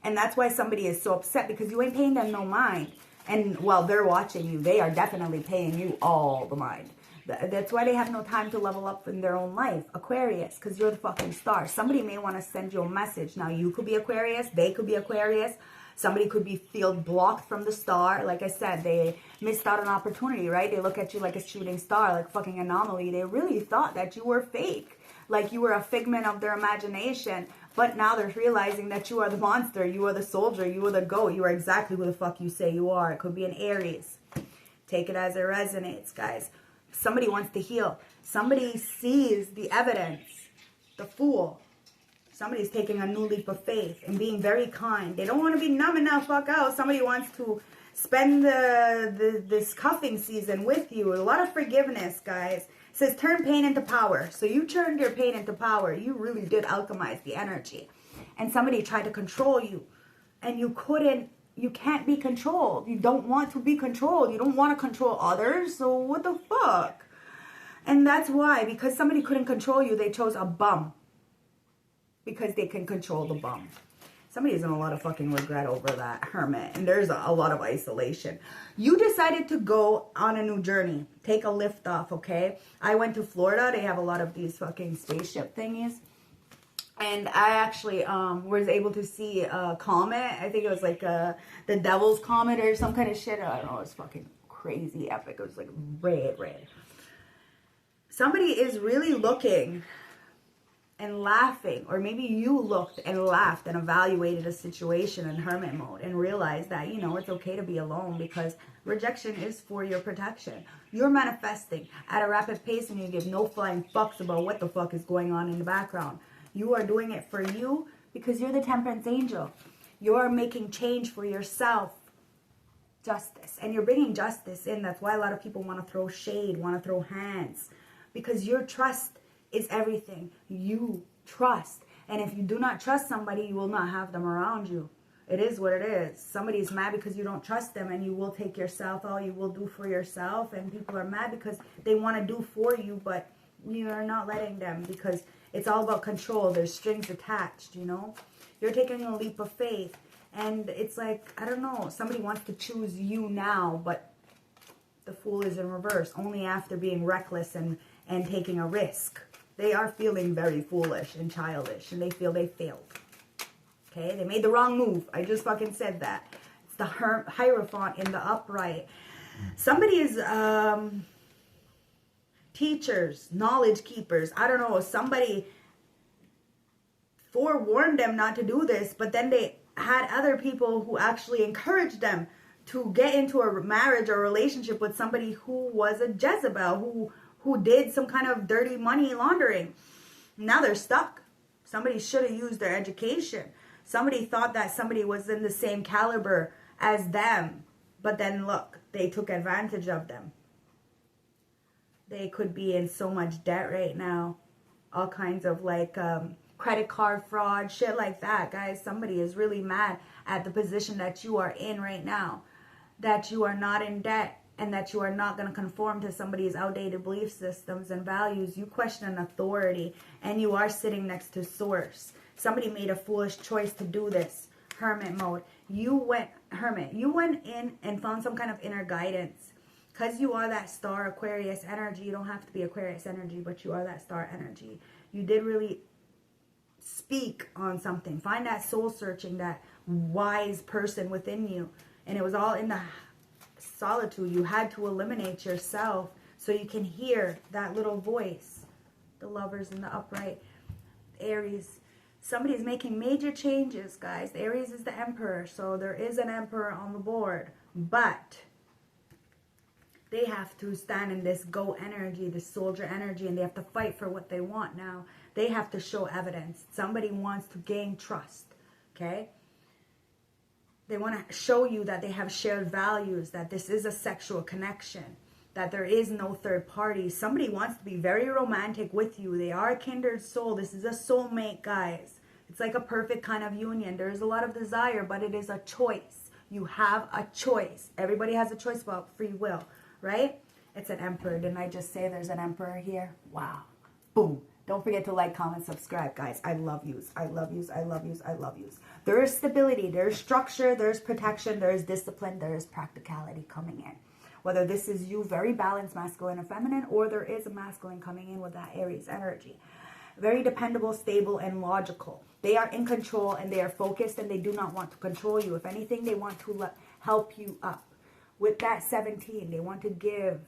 And that's why somebody is so upset, because you ain't paying them no mind. And while they're watching you, they are definitely paying you all the mind. That's why they have no time to level up in their own life. Aquarius, because you're the fucking star. Somebody may want to send you a message. Now, you could be Aquarius. They could be Aquarius. Somebody could feel blocked from the star. Like I said, they missed out on opportunity, right? They look at you like a shooting star, like a fucking anomaly. They really thought that you were fake. Like you were a figment of their imagination. But now they're realizing that you are the monster. You are the soldier. You are the goat. You are exactly who the fuck you say you are. It could be an Aries. Take it as it resonates, guys. Somebody wants to heal. Somebody sees the evidence. The Fool. Somebody's taking a new leap of faith and being very kind. They don't want to be numb and now fuck out. Somebody wants to spend this cuffing season with you. A lot of forgiveness, guys. It says turn pain into power. So you turned your pain into power. You really did alchemize the energy. And somebody tried to control you. And you couldn't. You can't be controlled. You don't want to be controlled. You don't want to control others. So what the fuck? And that's why. Because somebody couldn't control you, they chose a bum. Because they can control the bum. Somebody's in a lot of fucking regret over that, hermit. And there's a lot of isolation. You decided to go on a new journey. Take a lift off, okay? I went to Florida. They have a lot of these fucking spaceship thingies. And I actually was able to see a comet. I think it was like the Devil's Comet or some kind of shit. I don't know. It was fucking crazy epic. It was like red. Somebody is really looking and laughing, or maybe you looked and laughed and evaluated a situation in hermit mode and realized that, you know, it's okay to be alone because rejection is for your protection. You're manifesting at a rapid pace and you give no flying fucks about what the fuck is going on in the background. You are doing it for you because you're the temperance angel. You're making change for yourself. Justice. And you're bringing justice in. That's why a lot of people want to throw shade, want to throw hands. Because your trust is everything. You trust. And if you do not trust somebody, you will not have them around you. It is what it is. Somebody's mad because you don't trust them, and you will take yourself out. You will do for yourself. And people are mad because they want to do for you, but you're not letting them because it's all about control. There's strings attached, you know. You're taking a leap of faith. And it's like, I don't know, somebody wants to choose you now, but the Fool is in reverse. Only after being reckless and taking a risk. They are feeling very foolish and childish, and they feel they failed. Okay, they made the wrong move. I just fucking said that. It's the Hierophant in the upright. Somebody is teachers, knowledge keepers. I don't know. Somebody forewarned them not to do this, but then they had other people who actually encouraged them to get into a marriage or relationship with somebody who was a Jezebel, who did some kind of dirty money laundering. Now they're stuck. Somebody should have used their education. Somebody thought that somebody was in the same caliber as them, but then look, they took advantage of them. They could be in so much debt right now. All kinds of like credit card fraud, shit like that, guys. Somebody is really mad at the position that you are in right now. That you are not in debt and that you are not going to conform to somebody's outdated belief systems and values. You question authority and you are sitting next to source. Somebody made a foolish choice to do this. Hermit mode. You went in and found some kind of inner guidance. Because you are that star Aquarius energy. You don't have to be Aquarius energy, but you are that star energy. You did really speak on something. Find that soul searching, that wise person within you. And it was all in the solitude. You had to eliminate yourself so you can hear that little voice. The Lovers in the upright. Aries. Somebody's making major changes, guys. Aries is the Emperor. So there is an Emperor on the board. But they have to stand in this go energy, this soldier energy, and they have to fight for what they want now. They have to show evidence. Somebody wants to gain trust, okay? They want to show you that they have shared values, that this is a sexual connection, that there is no third party. Somebody wants to be very romantic with you. They are a kindred soul. This is a soulmate, guys. It's like a perfect kind of union. There is a lot of desire, but it is a choice. You have a choice. Everybody has a choice about free will. Right? It's an emperor. Didn't I just say there's an emperor here? Wow. Boom. Don't forget to like, comment, subscribe, guys. I love yous. I love yous. I love yous. I love yous. There is stability. There's structure. There's protection. There's discipline. There's practicality coming in. Whether this is you, very balanced, masculine and feminine, or there is a masculine coming in with that Aries energy. Very dependable, stable, and logical. They are in control and they are focused and they do not want to control you. If anything, they want to help you up. With that 17, they want to give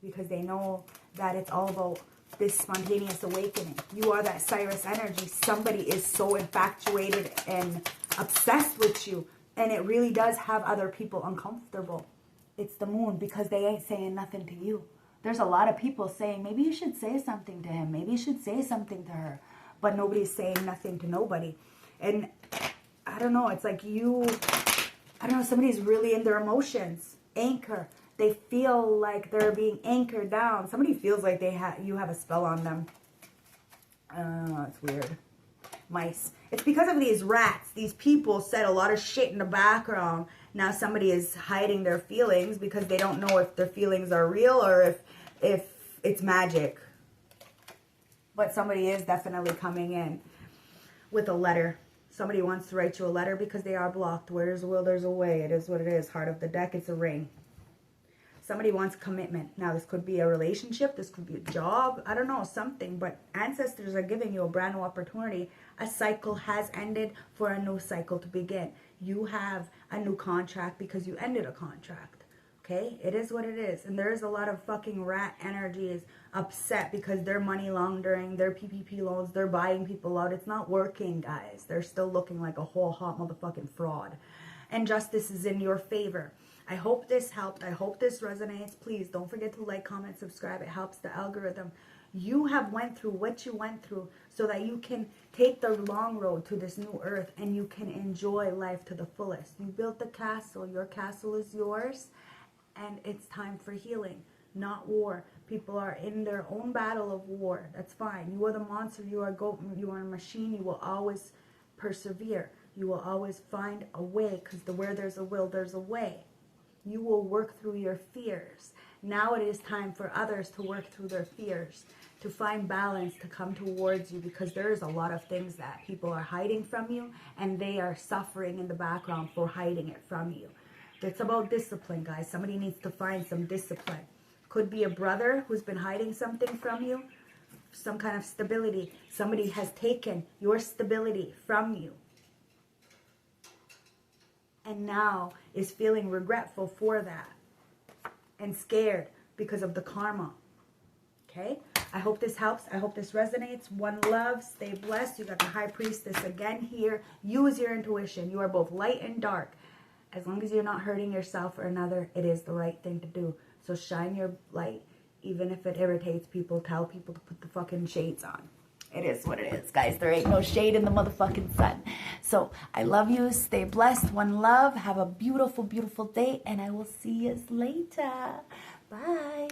because they know that it's all about this spontaneous awakening. You are that Cyrus energy. Somebody is so infatuated and obsessed with you. And it really does have other people uncomfortable. It's the moon because they ain't saying nothing to you. There's a lot of people saying, maybe you should say something to him. Maybe you should say something to her. But nobody's saying nothing to nobody. And I don't know. It's like I don't know, somebody's really in their emotions. Anchor. They feel like they're being anchored down. Somebody feels like you have a spell on them. It's weird. Mice. It's because of these rats. These people said a lot of shit in the background. Now somebody is hiding their feelings because they don't know if their feelings are real or if it's magic. But somebody is definitely coming in with a letter. Somebody wants to write you a letter because they are blocked. Where there's a will, there's a way. It is what it is. Heart of the deck, it's a ring. Somebody wants commitment. Now, this could be a relationship. This could be a job. I don't know, something. But ancestors are giving you a brand new opportunity. A cycle has ended for a new cycle to begin. You have a new contract because you ended a contract. Okay? It is what it is. And there is a lot of fucking rat energies upset because they're money laundering, their PPP loans, they're buying people out. It's not working, guys. They're still looking like a whole hot motherfucking fraud. And justice is in your favor. I hope this helped. I hope this resonates. Please don't forget to like, comment, subscribe. It helps the algorithm. You have went through what you went through so that you can take the long road to this new earth and you can enjoy life to the fullest. You built the castle. Your castle is yours. And it's time for healing, not war. People are in their own battle of war. That's fine. You are the monster. You are you are a machine. You will always persevere. You will always find a way because where there's a will, there's a way. You will work through your fears. Now it is time for others to work through their fears, to find balance, to come towards you because there is a lot of things that people are hiding from you and they are suffering in the background for hiding it from you. It's about discipline, guys. Somebody needs to find some discipline. Could be a brother who's been hiding something from you, some kind of stability. Somebody has taken your stability from you. and now is feeling regretful for that and scared because of the karma. Okay? I hope this helps. I hope this resonates. One love. Stay blessed. You got the High Priestess again here. Use your intuition. You are both light and dark. As long as you're not hurting yourself or another, it is the right thing to do. So shine your light. Even if it irritates people, tell people to put the fucking shades on. It is what it is, guys. There ain't no shade in the motherfucking sun. So I love you. Stay blessed. One love. Have a beautiful, beautiful day. And I will see you later. Bye.